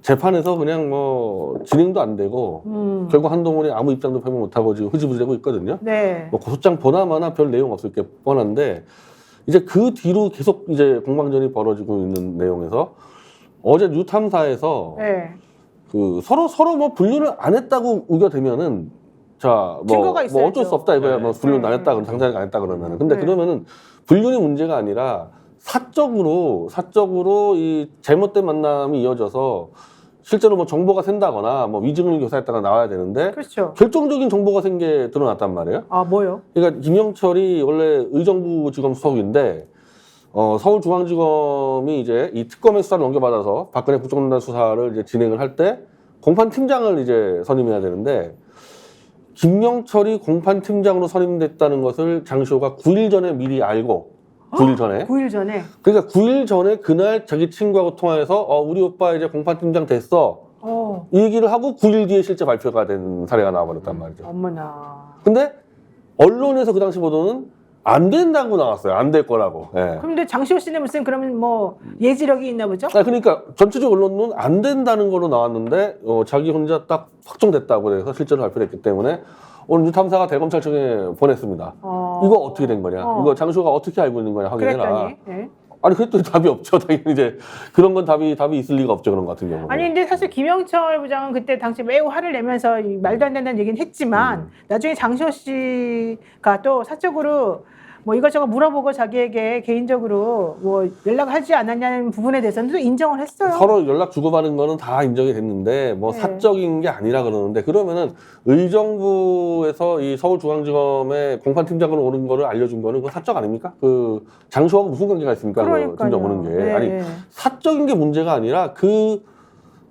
재판에서 그냥 뭐 진행도 안 되고 결국 한동훈이 아무 입장도 표명 못 하고 지금 흐지부지되고 있거든요. 네. 뭐 고소장 보나마나 별 내용 없을 게 뻔한데 이제 그 뒤로 계속 이제 공방전이 벌어지고 있는 내용에서 어제 뉴탐사에서 네. 그 서로 뭐 분류를 안 했다고 우겨대면은 자, 증거가 뭐 있어야죠. 어쩔 수 없다 이거야. 네. 뭐 분류는 안 했다, 그럼 당장에 안 했다 그러면은. 근데 네. 그러면은 분류는 문제가 아니라 사적으로 이 잘못된 만남이 이어져서 실제로 뭐 정보가 샌다거나 뭐 위증을 교사했다가 나와야 되는데 그렇죠. 결정적인 정보가 센 게 드러났단 말이에요. 아, 뭐요? 그러니까 김영철이 원래 의정부지검 수석인데 서울중앙지검이 이제 이 특검의 수사를 넘겨받아서 박근혜 국정농단 수사를 이제 진행을 할 때 공판 팀장을 이제 선임해야 되는데 김영철이 공판 팀장으로 선임됐다는 것을 장시호가 9일 전에 미리 알고 9일 전에 9일 전에. 그러니까 9일 전에 그날 자기 친구하고 통화해서 우리 오빠 이제 공판 팀장 됐어 이 얘기를 하고 9일 뒤에 실제 발표가 된 사례가 나와버렸단 말이죠. 어머나. 근데 언론에서 그 당시 보도는 안 된다고 나왔어요. 안 될 거라고. 예. 그런데 장시호 씨는 무슨 그러면 뭐 예지력이 있나 보죠? 그러니까 전체적 언론은 안 된다는 거로 나왔는데 자기 혼자 딱 확정됐다고 그래서 실제로 발표를 했기 때문에 오늘 뉴탐사가 대검찰청에 보냈습니다. 이거 어떻게 된 거냐? 이거 장시호가 어떻게 알고 있는 거냐 확인해라. 그랬더니. 네. 아니 그랬더니 답이 없죠. 당연히 이제 그런 건 답이 있을 리가 없죠. 그런 것 같은 경우는. 아니 근데 사실 김영철 부장은 그때 당시 매우 화를 내면서 이 말도 안 된다는 얘기는 했지만 나중에 장시호 씨가 또 사적으로 뭐 이것저것 물어보고 자기에게 개인적으로 뭐 연락하지 않았냐는 부분에 대해서는 또 인정을 했어요. 서로 연락 주고받은 거는 다 인정이 됐는데 뭐 네. 사적인 게 아니라 그러는데 그러면은 의정부에서 이 서울중앙지검에 공판팀장으로 오는 거를 알려준 거는 그거 사적 아닙니까? 그 장시호하고 무슨 관계가 있습니까? 그 팀장 오는 게. 네. 아니 사적인 게 문제가 아니라 그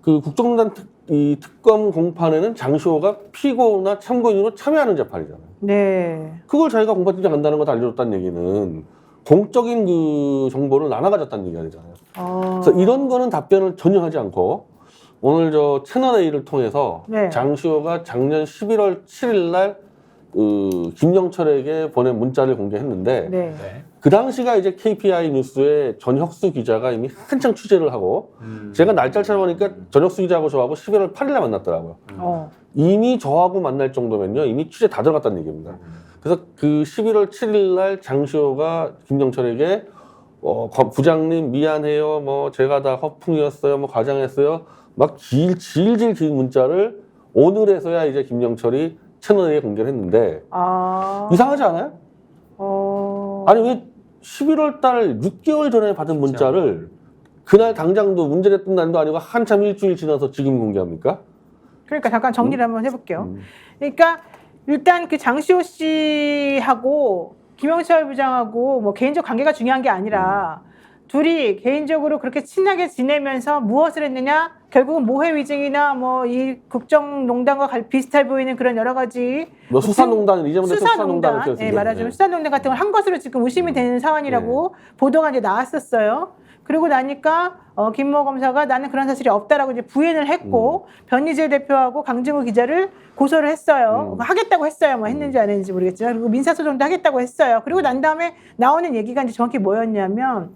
국정농단 이 특검 공판에는 장시호가 피고나 참고인으로 참여하는 재판이잖아요. 네. 그걸 자기가 공판팀장 간다는 걸 알려줬다는 얘기는 공적인 그 정보를 나눠 가졌다는 얘기가 되잖아요. 그래서 이런 거는 답변을 전혀 하지 않고 오늘 저 채널A를 통해서 네. 장시호가 작년 11월 7일 날 김영철에게 보낸 문자를 공개했는데 네. 네. 그 당시가 이제 KPI 뉴스의 전혁수 기자가 이미 한창 취재를 하고 제가 날짜를 찾아보니까 전혁수 기자하고 저하고 11월 8일에 만났더라고요. 이미 저하고 만날 정도면요 이미 취재 다 들어갔다는 얘기입니다. 그래서 그 11월 7일 날 장시호가 김영철에게 부장님 미안해요 뭐 제가 다 허풍이었어요 뭐 과장했어요 막 질질 긴 문자를 오늘에서야 이제 김영철이 채널에 공개를 했는데 이상하지 않아요? 아니 왜 11월 달 6개월 전에 받은 문자를 그날 당장도 문제됐던 날도 아니고 한참 일주일 지나서 지금 공개합니까? 그러니까 잠깐 정리를 한번 해볼게요. 그러니까 일단 그 장시호 씨하고 김영철 부장하고 뭐 개인적 관계가 중요한 게 아니라 둘이 개인적으로 그렇게 친하게 지내면서 무엇을 했느냐? 결국은 모해 위증이나 뭐 이 국정농단과 비슷해 보이는 그런 여러 가지 뭐 수사농단 이제부터 수사농단 네, 말하자면 수사농단 같은 걸 한 것으로 지금 의심이 되는 사안이라고 보도가 이제 나왔었어요. 그리고 나니까 김모 검사가 나는 그런 사실이 없다라고 이제 부인을 했고 변희재 대표하고 강진구 기자를 고소를 했어요. 하겠다고 했어요. 뭐 했는지 안 했는지 모르겠지만 그리고 민사소송도 하겠다고 했어요. 그리고 난 다음에 나오는 얘기가 이제 정확히 뭐였냐면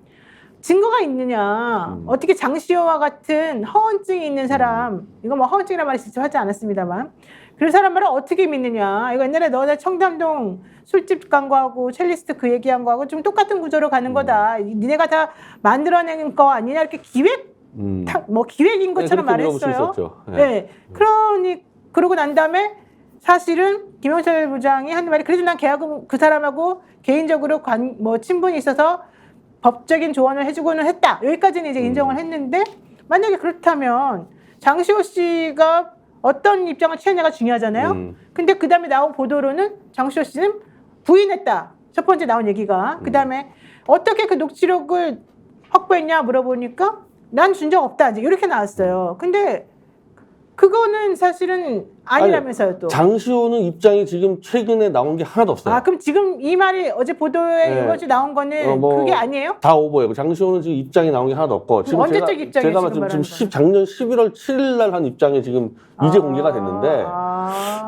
증거가 있느냐. 어떻게 장시호와 같은 허언증이 있는 사람, 이거 뭐 허언증이라는 말이 직접 하지 않았습니다만, 그 사람 말을 어떻게 믿느냐. 이거 옛날에 너네 청담동 술집 간 거하고 첼리스트 그 얘기한 거하고 좀 똑같은 구조로 가는 거다. 니네가 다 만들어낸 거 아니냐. 이렇게 뭐 기획인 것처럼 네, 그렇게 말했어요. 물어볼 수 있었죠. 네. 그러고 난 다음에 사실은 김영철 부장이 하는 말이 그래도 난 걔하고 그 사람하고 개인적으로 친분이 있어서 법적인 조언을 해주고는 했다. 여기까지는 이제 인정을 했는데 만약에 그렇다면 장시호 씨가 어떤 입장을 취했냐가 중요하잖아요. 근데 그 다음에 나온 보도로는 장시호 씨는 부인했다. 첫 번째 나온 얘기가. 그 다음에 어떻게 그 녹취록을 확보했냐 물어보니까 난 준 적 없다. 이제 이렇게 나왔어요. 근데 그거는 사실은 아니라면서요, 또. 장시호는 입장이 지금 최근에 나온 게 하나도 없어요. 아, 그럼 지금 이 말이 어제 보도에 네. 이거지 나온 거는 그게 아니에요? 다 오버예요. 장시호는 지금 입장이 나온 게 하나도 없고 지금 언제적 입장이에요, 제가 지금 말하는 거는? 작년 11월 7일 날 한 입장이 지금 이제 공개가 됐는데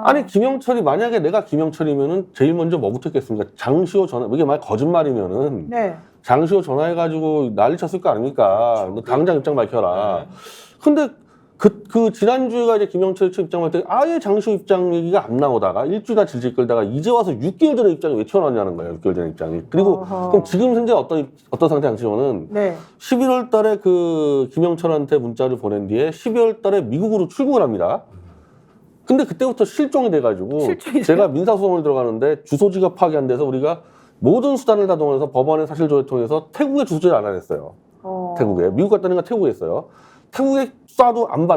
아니 김영철이 만약에 내가 김영철이면은 제일 먼저 뭐부터 했겠습니까? 장시호 전화 이게 만약 거짓말이면은 네. 장시호 전화해가지고 난리 쳤을 거 아닙니까? 너 당장 입장 밝혀라. 근데 그 지난주가 이제 김영철 측 입장 발표 아예 장시호 입장 얘기가 안 나오다가 일주일이나 질질 끌다가 이제 와서 6개월 전에 입장이 왜 튀어나왔냐는 거예요. 6개월 전에 입장이. 그리고 어허. 그럼 지금 현재 어떤 상태 장시호는 네. 11월 달에 그 김영철한테 문자를 보낸 뒤에 12월 달에 미국으로 출국을 합니다. 근데 그때부터 실종이 돼가지고 실종이 제가 민사소송을 들어가는데 주소지가 파악이 안 돼서 우리가 모든 수단을 다 동원해서 법원의 사실조회를 통해서 태국에 주소지를 알아냈어요. 태국에. 미국 갔다는 건 태국에 있어요. 태국에 쏴도 안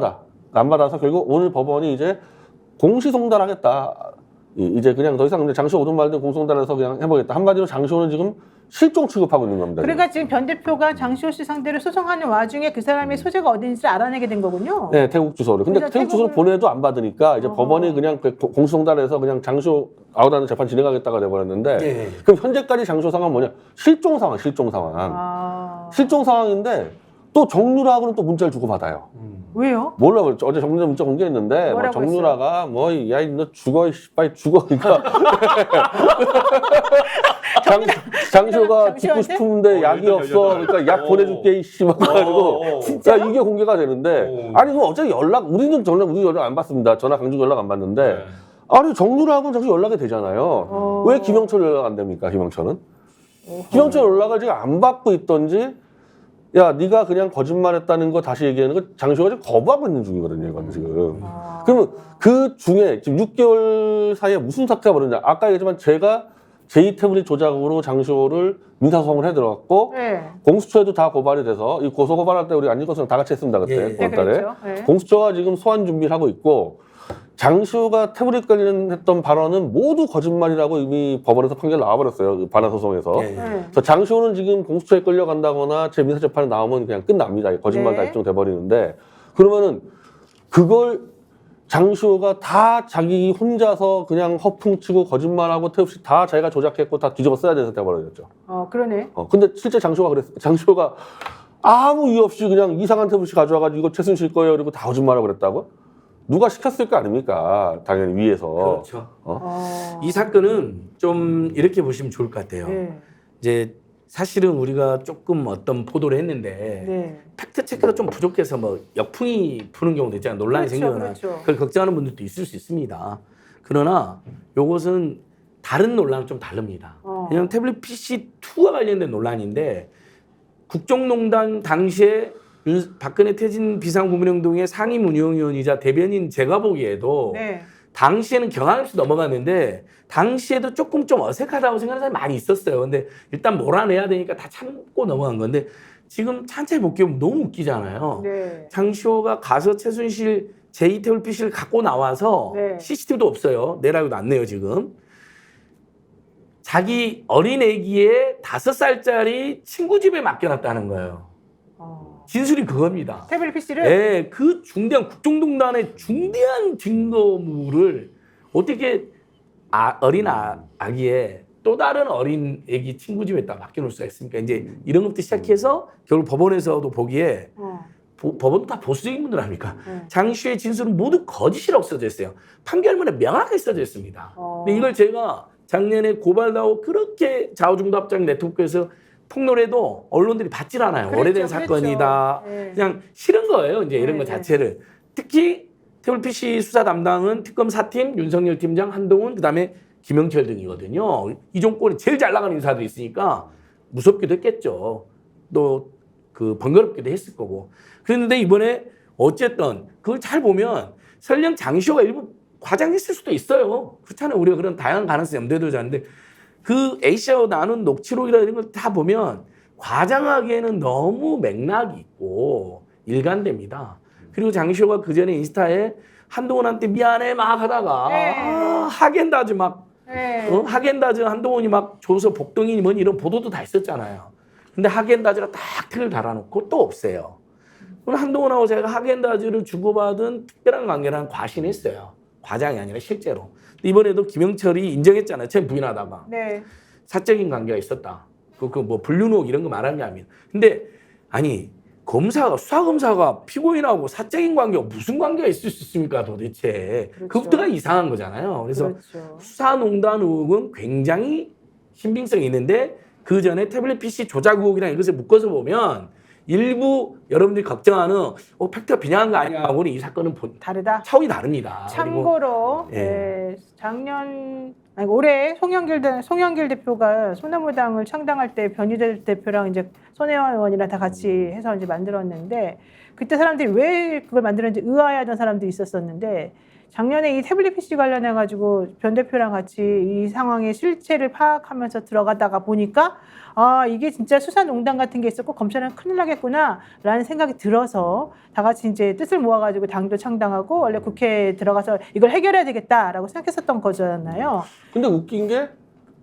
받아서 결국 오늘 법원이 이제 공시송달하겠다. 이제 그냥 더 이상 장시호 오든 말든 공시송달해서 그냥 해보겠다. 한마디로 장시호는 지금 실종 취급하고 있는 겁니다. 그러니까 지금 변 대표가 장시호 씨 상대로 소송하는 와중에 그 사람의 소재가 어딘지를 알아내게 된 거군요. 네, 태국 주소를. 근데 그래서 태국 주소를 태국을- 보내도 안 받으니까 이제 법원이 그냥 공시송달해서 그냥 장시호 아웃하는 재판 진행하겠다가 돼버렸는데 예. 그럼 현재까지 장시호 상황은 뭐냐? 실종 상황. 실종 상황인데 또 정유라하고는 또 문자를 주고 받아요. 왜요? 몰라, 어제 정유라 문자 공개했는데 뭐 뭐라고 정유라가 야, 너 죽어, 빨리 죽어. 그러니까 장시호가 죽고 장시호한테? 싶은데 약이 없어. 그러니까 약 보내줄게 이씨 막 그래가지고 야, 이게 공개가 되는데 아니 그럼 어차피 우리 연락 안 받습니다. 전화 강중 연락 안 받는데 아니 정유라하고는 장시 연락이 되잖아요. 왜 김영철 연락 안 됩니까? 김영철은 김영철 연락을 지금 안 받고 있던지. 야, 네가 그냥 거짓말했다는 거 다시 얘기하는 거 장시호가 지금 거부하고 있는 중이거든요, 이건 지금. 그러면 그 중에 지금 6개월 사이에 무슨 사태가 벌어졌냐? 아까 얘기했지만 제가 제2 태블릿 조작으로 장시호를 민사소송을 해들어갔고 네. 공수처에도 다 고발이 돼서 이 고소 고발할 때 우리 안진거수랑 다 같이 했습니다 그때 예. 9월달에. 그랬죠. 네. 공수처가 지금 소환 준비를 하고 있고 장시호가 태블릿 관련했던 발언은 모두 거짓말이라고 이미 법원에서 판결 나와버렸어요. 그 반환 소송에서. 예. 네. 그래서 장시호는 지금 공수처에 끌려간다거나 제 민사재판에 나오면 그냥 끝납니다. 거짓말 다 네. 입증돼 버리는데 그러면은 그걸 장시호가 다 자기 혼자서 그냥 허풍치고 거짓말하고 태엽씨 다 자기가 조작했고 다 뒤집어 써야 되는 상태가 벌어졌죠. 그러네. 근데 실제 장시호가 그랬어요. 장시호가 아무 이유 없이 그냥 이상한 태블릿 가져와가지고 이거 최순실 거예요. 그리고 다 거짓말하고 그랬다고? 누가 시켰을 거 아닙니까? 당연히 위에서. 그렇죠. 어. 이 사건은 좀 이렇게 보시면 좋을 것 같아요. 네. 이제 사실은 우리가 조금 어떤 보도를 했는데 네. 팩트 체크가 좀 부족해서 뭐 역풍이 부는 경우도 있잖아요. 논란이 그렇죠, 생기거나 그렇죠. 그걸 걱정하는 분들도 있을 수 있습니다. 그러나 요것은 다른 논란은 좀 다릅니다. 왜냐하면 태블릿 PC2와 관련된 논란인데 국정농단 당시에 박근혜 퇴진 비상국민행동의 상임운영위원이자 대변인 제가 보기에도 네. 당시에는 경황 없이 넘어갔는데 당시에도 조금 좀 어색하다고 생각하는 사람이 많이 있었어요. 근데 일단 몰아내야 되니까 다 참고 넘어간 건데 지금 찬찬히 복귀하면 너무 웃기잖아요. 네. 장시호가 가서 최순실 제2 태블릿 PC를 갖고 나와서 네. CCTV도 없어요. 내라고도 안 내요 지금. 자기 어린 애기의 5살짜리 친구 집에 맡겨놨다는 거예요. 진술이 그겁니다. 태블릿 PC를 네, 그 중대한 국정농단의 중대한 증거물을 어떻게 어린 아기의 또 다른 어린 애기 친구 집에다 맡겨놓을 수가 있습니까? 이제 이런 것부터 시작해서 결국 법원에서도 보기에 법원도 다 보수적인 분들 아닙니까? 장시호의 진술은 모두 거짓이라고 써져 있어요. 판결문에 명확하게 써져 있습니다. 근데 이걸 제가 작년에 고발하고 그렇게 좌우중도합장 네트워크에서 폭로해도 언론들이 받질 않아요. 그렇죠, 오래된 그렇죠. 사건이다. 네. 그냥 싫은 거예요. 이제 이런 네, 거 네. 자체를. 특히 태블릿 PC 수사 담당은 특검 4팀 윤석열 팀장, 한동훈, 그다음에 김영철 등이거든요. 이 정권이 제일 잘 나가는 인사들이 있으니까 무섭기도 했겠죠. 또 그 번거롭기도 했을 거고. 그랬는데 이번에 어쨌든 그걸 잘 보면 설령 장시호가 일부 과장했을 수도 있어요. 그렇잖아요. 우리가 그런 다양한 가능성이 염두에 두지 않는데 그 A씨하고 나눈 녹취록이라 이런 걸 다 보면 과장하기에는 너무 맥락이 있고 일관됩니다. 그리고 장시호가 그 전에 인스타에 한동훈한테 미안해 막 하다가 네. 하겐다즈 막 네. 하겐다즈 한동훈이 막 줘서 복덩이 뭐니 이런 보도도 다 있었잖아요. 근데 하겐다즈가 딱 틀을 달아놓고 또 없애요. 그럼 한동훈하고 제가 하겐다즈를 주고받은 특별한 관계라는 과신했어요. 과장이 아니라 실제로. 이번에도 김영철이 인정했잖아요. 처음 부인하다가. 네. 사적인 관계가 있었다. 뭐 불륜혹 이런 거 말하는 게 아닙니다. 근데 아니 수사검사가 피고인하고 사적인 관계가 무슨 관계가 있을 수 있습니까 도대체. 그렇죠. 그것부터가 이상한 거잖아요. 그래서 그렇죠. 수사농단 의혹은 굉장히 신빙성이 있는데 그 전에 태블릿 PC 조작 의혹이랑 이것을 묶어서 보면 일부 여러분들이 걱정하는 팩트가 빈약한 거 아니야 하고는 이 사건은 다르다. 차원이 다릅니다. 참고로 그리고, 예, 올해 송영길 대표가 소나무당을 창당할 때 변희재 대표랑 이제 손혜원 의원이랑 다 같이 해서 이제 만들었는데 그때 사람들이 왜 그걸 만들었는지 의아해하던 사람들이 있었었는데 작년에 이 태블릿 PC 관련해 가지고 변 대표랑 같이 이 상황의 실체를 파악하면서 들어가다가 보니까 아 이게 진짜 수사농단 같은 게 있었고 검찰은 큰일 나겠구나라는 생각이 들어서 다 같이 이제 뜻을 모아가지고 당도 창당하고 원래 국회에 들어가서 이걸 해결해야 되겠다라고 생각했었던 거잖아요. 근데 웃긴 게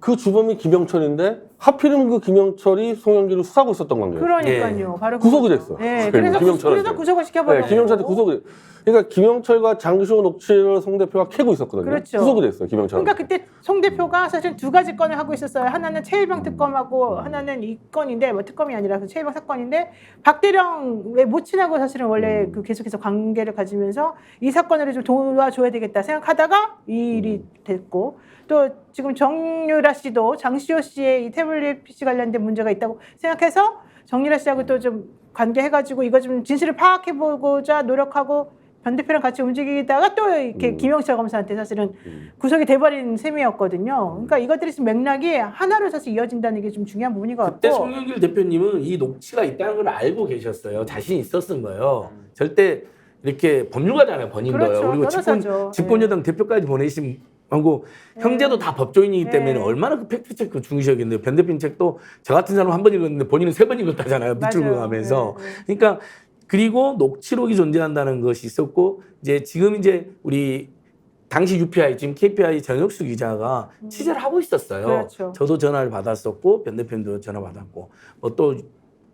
그 주범이 김영철인데 하필이면 그 김영철이 송영길을 수사하고 있었던 관계예요. 그러니까요. 바로 구속이 그거죠. 됐어. 네, 그래서 김영철한테. 구속을 시켜버려요. 네, 김영철한테 구속이 됐. 그러니까 김영철과 장시호 녹취를 송 대표가 캐고 있었거든요. 그렇죠. 구속이 됐어요, 김영철. 그러니까 그때 송 대표가 사실 두 가지 건을 하고 있었어요. 하나는 최일병 특검하고 하나는 이 건인데 뭐 특검이 아니라 그 최일병 사건인데 박대령 왜 못 친하고 사실은 원래 그 계속해서 관계를 가지면서 이 사건을 좀 도와줘야 되겠다 생각하다가 이 일이 됐고 또 지금 정유라 씨도 장시호 씨의 이 태블릿 PC 관련된 문제가 있다고 생각해서 정유라 씨하고 또 좀 관계해가지고 이거 좀 진실을 파악해보고자 노력하고 변 대표랑 같이 움직이다가 또 이렇게 김영철 검사한테 사실은 구속이 돼버린 셈이었거든요. 그러니까 이것들이 지금 맥락이 하나로 사실 이어진다는 게 좀 중요한 부분인 것 같고. 그때 송영길 대표님은 이 녹취가 있다는 걸 알고 계셨어요. 자신 있었던 거예요. 절대 이렇게 법률가잖아요, 본인도요. 그렇죠, 그리고 변호사죠. 집권여당 대표까지 보내신 하고 형제도 다 법조인이기 때문에 네. 얼마나 그 팩트체크 중요시하겠는데요. 변 대표님 책도 저 같은 사람 한 번 읽었는데 본인은 3번 읽었다잖아요. 밑줄 맞아요. 그어가면서. 네. 그러니까 그리고 녹취록이 존재한다는 것이 있었고 지금 우리 당시 UPI 지금 KPI 정혁수 기자가 취재를 하고 있었어요. 그렇죠. 저도 전화를 받았었고 변 대표님도 전화 받았고 또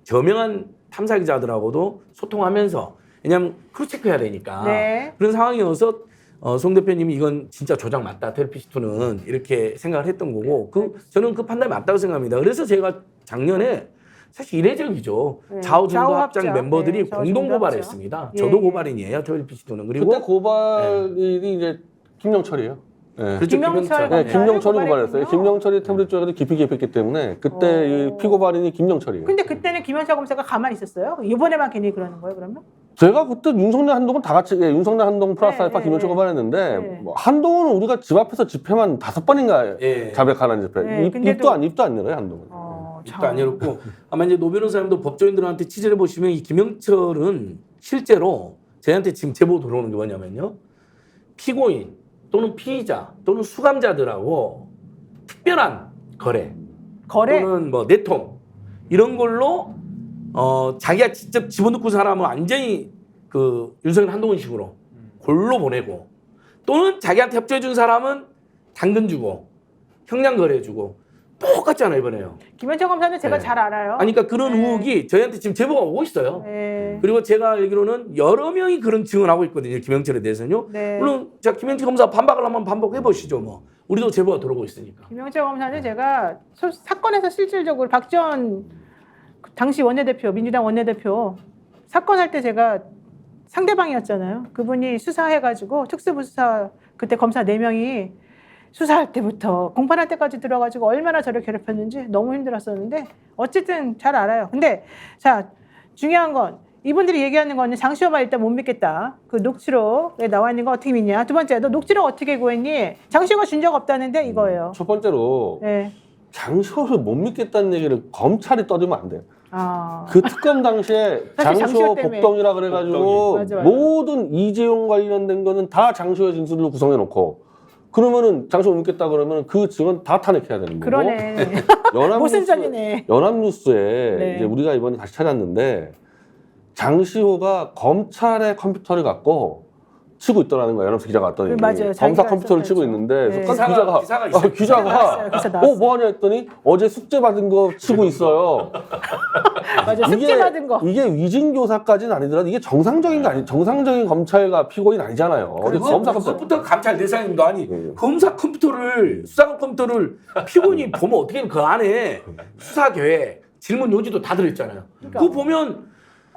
저명한 탐사 기자들하고도 소통하면서 왜냐하면 크루 체크해야 되니까 네. 그런 상황이어서 송 대표님이 이건 진짜 조작 맞다 텔피시2는 이렇게 생각을 했던 거고 저는 그 판단이 맞다고 생각합니다. 그래서 제가 작년에 사실 이례적이죠. 네. 좌우중도 좌우합작. 합작 멤버들이 네, 공동 좌우중도 고발했습니다. 합작. 저도 예. 고발인이에요. 텔피시2는 그리고 그때 고발이 이제 김영철이에요. 네. 그렇죠, 김영철 네, 김영철이 고발했군요. 고발했어요. 김영철이 태블릿 쪽에도 깊이 개입했기 때문에 그때 이 피고발인이 김영철이에요. 근데 그때는 김영철 검사가 가만히 있었어요? 이번에만 괜히 그러는 거예요, 그러면? 제가 그때 윤석열 한동훈 다 같이 윤석열 한동훈 플러스 네, 알파 네, 김영철 네. 고발했는데 네. 뭐 한동훈은 우리가 집 앞에서 집회만 5번인가 예. 자백하는 집회. 네, 입도 안 열어요 한동훈. 입도 안 열었고 아마 이제 노 변호사님도 법조인들한테 취재를 보시면 이 김영철은 실제로 저희한테 지금 제보 들어오는 게 뭐냐면요. 피고인 또는 피의자 또는 수감자들하고 특별한 거래 또는 뭐 내통 이런 걸로 자기가 직접 집어넣고 사람은 완전히 그 윤석열 한동훈식으로 골로 보내고 또는 자기한테 협조해 준 사람은 당근 주고 형량 거래 주고 똑같잖아요 이번에요. 김현철 검사는 제가 네. 잘 알아요. 아니 그러니까 그런 네. 의혹이 저희한테 지금 제보가 오고 있어요. 네. 그리고 제가 알기로는 여러 명이 그런 증언을 하고 있거든요. 김영철에 대해서는요. 네. 물론 자 김영철 검사 반박을 한번 반복해 보시죠. 뭐 우리도 제보가 들어오고 있으니까. 김영철 검사는 제가 사건에서 실질적으로 박지원 당시 원내대표, 민주당 원내대표 사건 할 때 제가 상대방이었잖아요. 그분이 수사해가지고 특수부 수사 그때 검사 4명이 수사할 때부터 공판할 때까지 들어가지고 얼마나 저를 괴롭혔는지 너무 힘들었었는데 어쨌든 잘 알아요. 근데 자 중요한 건 이분들이 얘기하는 거는 장시호만 일단 못 믿겠다. 그 녹취록에 나와 있는 거 어떻게 믿냐. 두 번째 너 녹취록 어떻게 구했니? 장시호가 준 적 없다는데 이거예요. 첫 번째로 네. 장시호를 못 믿겠다는 얘기를 검찰이 떠들면 안 돼요. 그 특검 당시에 사실 장시호 장시호 때문에. 복덩이라 그래가지고 맞아, 맞아. 모든 이재용 관련된 거는 다 장시호의 진술로 구성해놓고 그러면은 장시호 못 믿겠다 그러면 그 증언 다 탄핵해야 되는 거고. 그러네. 연합뉴스, 모순전이네. 연합뉴스에 네. 이제 우리가 이번에 다시 찾았는데 장시호가 검찰의 컴퓨터를 갖고 치고 있더라는 거예요. 연합뉴스 기자가 왔더니 맞아요. 검사 자기가 컴퓨터를 치고 했었죠. 있는데 네. 그래서 기사가 있어요. 기사 나왔어요. 뭐하냐 했더니 어제 숙제 받은 거 치고 있어요. 맞아. 숙제 받은 거. 이게 위증교사까지는 아니더라도 이게 정상적인 거 아니 정상적인 검찰과 피고인 아니잖아요. 어디 검사 컴퓨터 그것부터 감찰 대상입니다. 아니 네. 검사 컴퓨터를 수사관 컴퓨터를 피고인이 보면 어떻게 그 안에 수사 계획, 질문 요지도 다 들어있잖아요. 그러니까. 그거 보면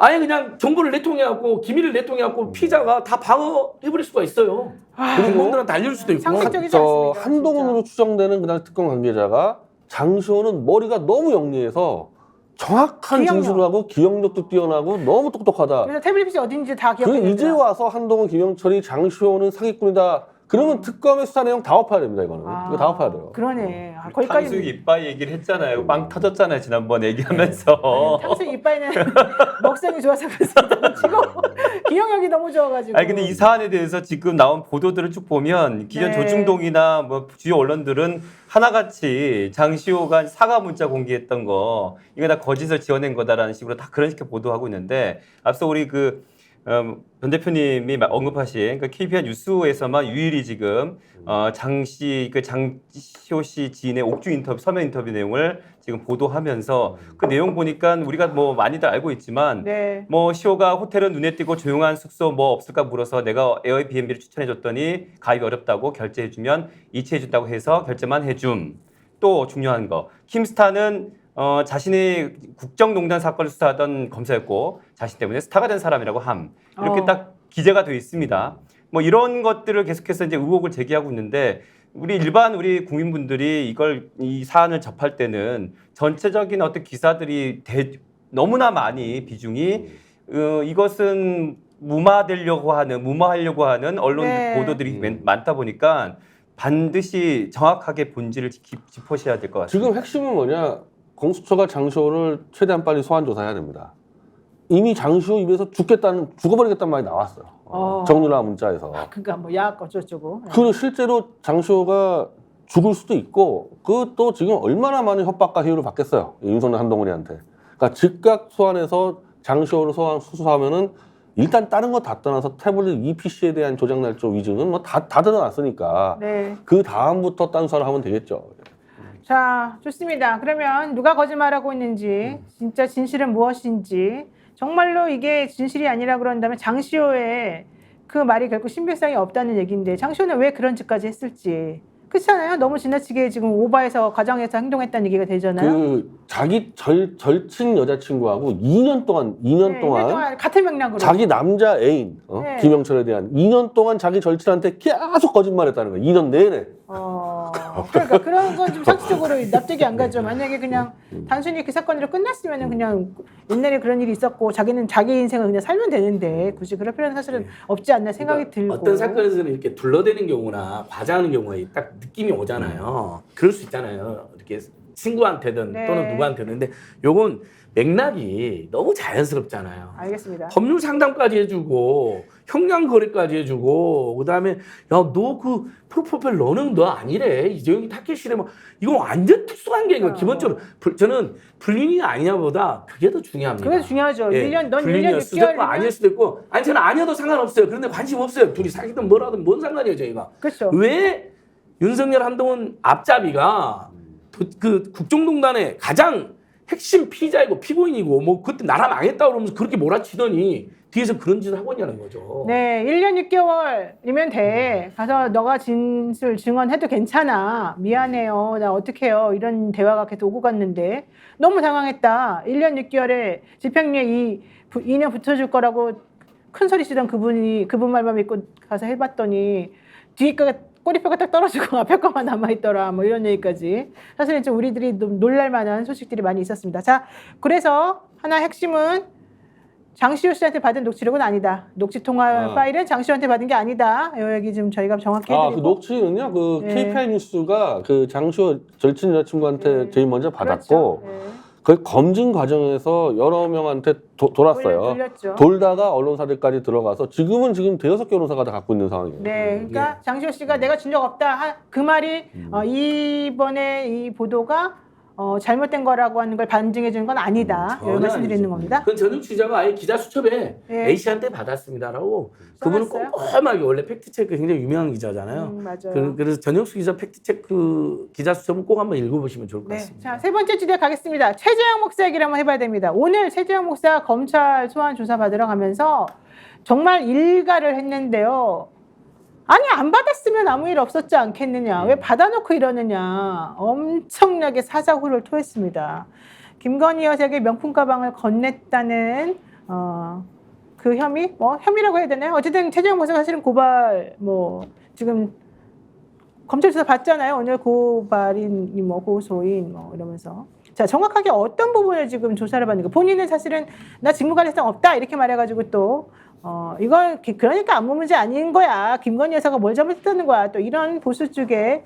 아예 그냥 정보를 내통해갖고 기밀을 내통해갖고 피자가 다 방어해버릴 수가 있어요. 공무원들한테 알릴 수도 있고. 상식적이지 저 않습니다. 한동훈으로 추정되는 그날 특검 관계자가 장시호는 머리가 너무 영리해서 정확한 기억력. 진술을 하고 기억력도 뛰어나고 너무 똑똑하다. 그래서 태블릿 PC 어딘지 다 그 기억해. 이제 와서 한동훈, 김영철이 장시호는 사기꾼이다. 그러면 특검의 수사 내용 다 엎어야 됩니다. 이거는 이거 다 엎어야 돼요. 그러네. 탕수육 거기까지. 이빠이 얘기를 했잖아요. 빵 터졌잖아요. 지난번 얘기하면서. 탕수육 이빨에는 먹성이 좋아서 그렇습니다. 지금 기억력이 너무 좋아가지고. 아니 근데 이 사안에 대해서 지금 나온 보도들을 쭉 보면 기존 네. 조중동이나 뭐 주요 언론들은 하나같이 장시호가 사과 문자 공개했던 거 이거 다 거짓을 지어낸 거다라는 식으로 다 그런 식의 보도하고 있는데 앞서 우리 변 대표님이 언급하신 그 KBS 뉴스에서만 유일히 지금 장시호 씨 지인의 옥중 인터뷰, 서면 인터뷰 내용을 지금 보도하면서 그 내용 보니까 우리가 뭐 많이들 알고 있지만 네. 뭐 시호가 호텔은 눈에 띄고 조용한 숙소 뭐 없을까 물어서 내가 에어비앤비를 추천해줬더니 가입이 어렵다고 결제해주면 이체해준다고 해서 결제만 해줌. 또 중요한 거 킴스타는 자신의 국정농단 사건을 수사하던 검사였고 자신 때문에 스타가 된 사람이라고 함 이렇게 딱 기재가 되어 있습니다. 뭐 이런 것들을 계속해서 이제 의혹을 제기하고 있는데 우리 국민분들이 이 사안을 접할 때는 전체적인 어떤 기사들이 너무나 많이 비중이 이것은 무마하려고 하는 언론 네. 보도들이 많다 보니까 반드시 정확하게 본질을 짚으셔야 될 것 같습니다. 지금 핵심은 뭐냐? 공수처가 장시호를 최대한 빨리 소환 조사해야 됩니다. 이미 장시호 입에서 죽어버리겠다는 말이 나왔어요. 정유라 문자에서. 그러니까 뭐 야학 어쩌고. 그리고 실제로 장시호가 죽을 수도 있고 그것도 지금 얼마나 많은 협박과 희유를 받겠어요. 윤석열 한동훈이한테. 그러니까 즉각 소환해서 장시호를 수사하면은 일단 다른 거 다 떠나서 태블릿 EPC에 대한 조작 날조 위증은 뭐 다 드러났으니까 네. 그 다음부터 딴 수사를 하면 되겠죠. 자, 좋습니다. 그러면 누가 거짓말하고 있는지, 진짜 진실은 무엇인지, 정말로 이게 진실이 아니라 그런다면 장시호의 그 말이 결국 신빙성이 없다는 얘기인데 장시호는 왜 그런 짓까지 했을지. 그렇잖아요. 너무 지나치게 지금 오바해서 과장해서 행동했다는 얘기가 되잖아요. 그 자기 절친 여자친구하고 2년 동안 네, 2년 동안 같은 맥락으로. 자기 남자 애인 네. 김영철에 대한 2년 동안 자기 절친한테 계속 거짓말했다는 거예요. 2년 내내. 그러니까 그런 건 좀 상식적으로 납득이 안 가죠. 만약에 그냥 단순히 그 사건으로 끝났으면은 그냥 옛날에 그런 일이 있었고 자기는 자기 인생을 그냥 살면 되는데 굳이 그럴 필요는 사실은 없지 않나 생각이 들고. 어떤 사건에서는 이렇게 둘러대는 경우나 과장하는 경우가 딱 느낌이 오잖아요. 그럴 수 있잖아요. 이렇게 친구한테든 네. 또는 누구한테든. 근데 요건 맥락이 너무 자연스럽잖아요. 알겠습니다. 법률 상담까지 해주고 형량 거래까지 해주고 그다음에 야 너 그 프로포폴 너는 너 아니래 이재용이 타케시래 뭐 이건 완전 특수관계인 거예요. 기본적으로 저는 불륜이 아니냐보다 그게 더 중요합니다. 그게 중요하죠. 예, 1년, 넌 1년 불륜이었을 수도 있고 6개월이면 아닐 수도 있고 아니 저는 아니어도 상관없어요. 그런데 관심 없어요. 둘이 사귀든 뭐라든 뭔 상관이에요 저희가. 그렇죠. 왜 윤석열 한동훈 앞잡이가 그 국정농단의 가장 핵심 피의자이고 피고인이고 뭐 그때 나라 망했다 그러면서 그렇게 몰아치더니 뒤에서 그런 짓을 하고 있냐는 거죠. 네, 1년 6개월이면 돼. 가서 너가 진술 증언해도 괜찮아. 미안해요. 나 어떡해요. 이런 대화가 계속 오고 갔는데 너무 당황했다. 1년 6개월에 집행유예 2년 붙여줄 거라고 큰 소리 치던 그분 말만 믿고 가서 해봤더니 뒤에 거가 꼬리뼈가 딱 떨어지고 앞에 거만 남아있더라. 뭐 이런 얘기까지. 사실은 좀 우리들이 놀랄 만한 소식들이 많이 있었습니다. 자, 그래서 하나 핵심은 장시호 씨한테 받은 녹취록은 아니다. 녹취 통화 파일은 장시호한테 받은 게 아니다. 이 얘기 좀 저희가 정확히 해드리고. 그 녹취는요. 그 네. KPI 뉴스가 그 장시호 절친 여자친구한테 네. 제일 먼저 받았고 그렇죠. 네. 그 검증 과정에서 여러 명한테 돌았어요. 돌렸죠. 돌다가 언론사들까지 들어가서 지금 대여섯 개 언론사가 다 갖고 있는 상황이에요. 네, 그러니까 장시호 씨가 내가 준 적 없다. 그 말이 이번에 이 보도가 잘못된 거라고 하는 걸 반증해 주는 건 아니다. 전혀 이런 말씀드리는 아니죠. 겁니다. 그건 전욱 취자가 아예 기자 수첩에 네. A씨한테 받았습니다라고 그분은 써놨어요? 꼼꼼하게 원래 팩트체크 굉장히 유명한 기자잖아요. 맞아요. 그래서 전혁수 기자 팩트체크 기자 수첩은 꼭 한번 읽어보시면 좋을 것 네. 같습니다. 자, 세 번째 주제 가겠습니다. 최재형 목사 얘기를 한번 해봐야 됩니다. 오늘 최재형 목사 검찰 소환 조사 받으러 가면서 정말 일가를 했는데요. 아니 안 받았으면 아무 일 없었지 않겠느냐. 왜 받아놓고 이러느냐. 엄청나게 사자후를 토했습니다. 김건희 여사에게 명품 가방을 건넸다는 그 혐의? 혐의라고 해야 되나요? 어쨌든 최재형 목사가 사실은 고발 지금 검찰 조사 받잖아요. 오늘 고발인 고소인 이러면서. 자, 정확하게 어떤 부분을 지금 조사를 받는 거? 본인은 사실은 나 직무관리성 없다 이렇게 말해가지고 또 이건 그러니까 아무 문제 아닌 거야. 김건희 여사가 뭘 잘못했다는 거야. 또 이런 보수 쪽에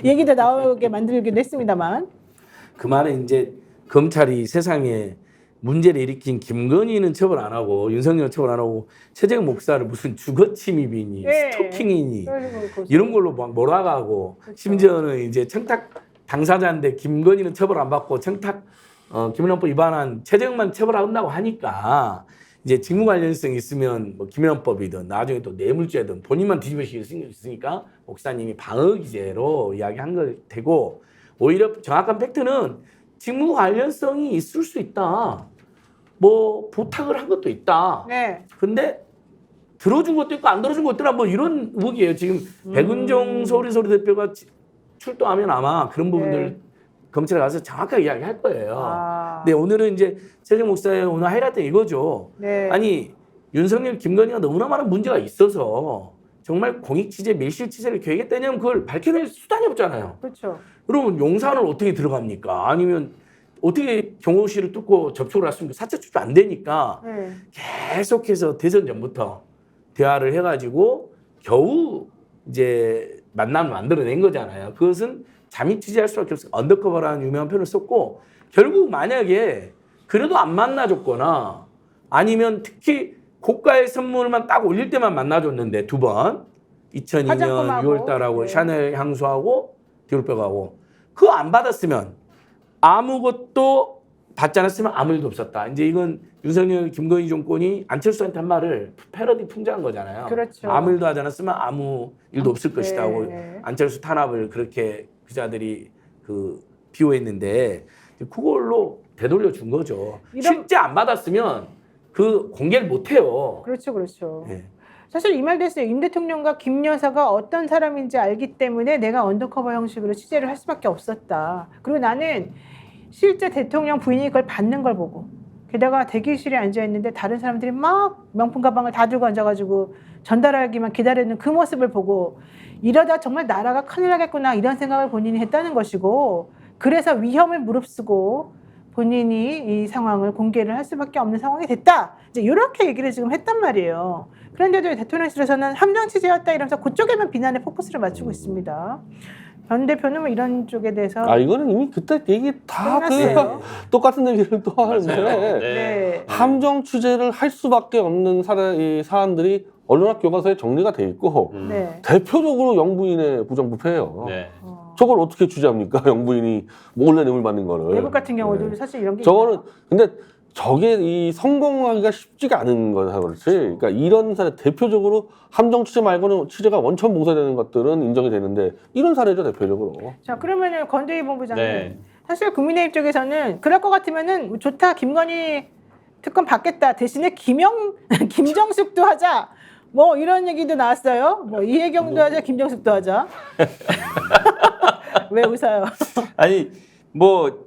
얘기도 나오게 만들기도 했습니다만. 그 말은 이제 검찰이 세상에 문제를 일으킨 김건희는 처벌 안 하고 윤석열 처벌 안 하고 최재형 목사를 무슨 주거 침입이니 네. 스토킹이니 이런 걸로 막 몰아가고 그렇죠. 심지어는 이제 청탁 당사자인데 김건희는 처벌 안 받고 청탁 김영란법 위반한 최재형만 처벌한다고 하니까 이제 직무 관련성이 있으면 뭐 김영란법이든 나중에 또 뇌물죄든 본인만 뒤집어씌울 수 있으니까 목사님이 방어 기제로 이야기한 걸 되고 오히려 정확한 팩트는 직무 관련성이 있을 수 있다. 뭐 부탁을 한 것도 있다. 네. 근데 들어준 것도 있고 안 들어준 것도 있다. 뭐 이런 의혹이에요. 지금 백은종 서울이소리 대표가 출동하면 아마 그런 부분들 네. 검찰에 가서 정확하게 이야기할 거예요. 아. 근데 오늘은 이제 최재형 목사의 오늘 하이라이트는 이거죠. 네. 아니 윤석열, 김건희가 너무나 많은 문제가 있어서 정말 공익 취재, 밀실 취재를 계획했다면 그걸 밝혀낼 수단이 없잖아요. 그렇죠. 그러면 용산을 어떻게 들어갑니까? 아니면 어떻게 경호실을 뚫고 접촉을 했습니까? 사찰 출도 안 되니까 네. 계속해서 대선 전부터 대화를 해가지고 겨우 이제 만남을 만들어낸 거잖아요. 그것은 잠입 취재할 수밖에 없어요. 언더커버라는 유명한 표현을 썼고 결국 만약에 그래도 안 만나줬거나 아니면 특히 고가의 선물만 딱 올릴 때만 만나줬는데 두 번 2002년 화장품하고. 6월달하고 네. 샤넬 향수하고 디올백하고 그거 안 받았으면 아무것도 받지 않았으면 아무 일도 없었다. 이제 이건 윤석열, 김건희 정권이 안철수한테 한 말을 패러디 풍자한 거잖아요. 그렇죠. 아무 일도 하지 않았으면 아무 일도 없을 네, 것이다 하고 네. 안철수 탄압을 그렇게 기자들이 비호했는데 그걸로 되돌려 준 거죠. 이런- 실제 안 받았으면 그 공개를 못 해요. 그렇죠. 그렇죠. 예. 사실 이 말 됐어요. 윤 대통령과 김 여사가 어떤 사람인지 알기 때문에 내가 언더커버 형식으로 취재를 할 수밖에 없었다. 그리고 나는 실제 대통령 부인이 그걸 받는 걸 보고 게다가 대기실에 앉아있는데 다른 사람들이 막 명품 가방을 다 들고 앉아가지고 전달하기만 기다리는 그 모습을 보고 이러다 정말 나라가 큰일 나겠구나 이런 생각을 본인이 했다는 것이고 그래서 위험을 무릅쓰고 본인이 이 상황을 공개를 할 수밖에 없는 상황이 됐다. 이제 이렇게 얘기를 지금 했단 말이에요. 그런데도 대통령실에서는 함정 취재였다 이러면서 그쪽에만 비난의 포커스를 맞추고 있습니다. 변 대표는 뭐 이런 쪽에 대해서 이거는 이미 그때 얘기 다 끝났어요. 똑같은 얘기를 또 하는데 네. 함정 취재를 할 수밖에 없는 이 사안들이 언론학 교과서에 정리가 돼 있고 네. 대표적으로 영부인의 부정부패예요. 네. 저걸 어떻게 취재합니까? 영부인이 몰래 뇌물 받는 거를. 외국 같은 경우도 네. 사실 이런 게 저거는 있나요? 근데 저게 이 성공하기가 쉽지가 않은 거라서 그렇지. 그러니까 이런 사례 대표적으로 함정 취재 말고는 취재가 원천 봉쇄되는 것들은 인정이 되는데 이런 사례죠 대표적으로. 자 그러면은 건대희 본부장님 네. 사실 국민의힘 쪽에서는 그럴 것 같으면은 좋다 김건희 특검 받겠다 대신에 김정숙도 하자 뭐 이런 얘기도 나왔어요. 뭐 이혜경도 하자 김정숙도 하자. 왜 웃어요? 아니 뭐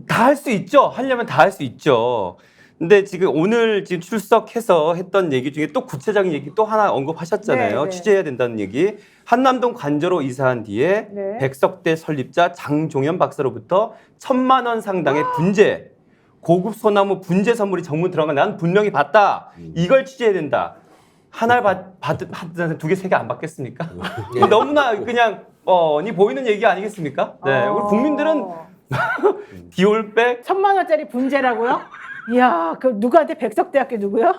다 할 수 있죠. 하려면 다 할 수 있죠. 근데 지금 오늘 지금 출석해서 했던 얘기 중에 또 구체적인 얘기 또 하나 언급하셨잖아요. 네, 네. 취재해야 된다는 얘기. 한남동 관저로 이사한 뒤에 네. 백석대 설립자 장종현 박사로부터 1,000만 원 상당의 분재, 고급 소나무 분재 선물이 정문 들어간 난 분명히 봤다. 이걸 취재해야 된다. 하나를 받든 두 개, 세 개 안 받겠습니까? 너무나 그냥 뻔히 보이는 얘기 아니겠습니까? 네. 우리 국민들은 디올백 1,000만 원짜리 분재라고요? 이야, 그 누구한테 백석대학교 누구요?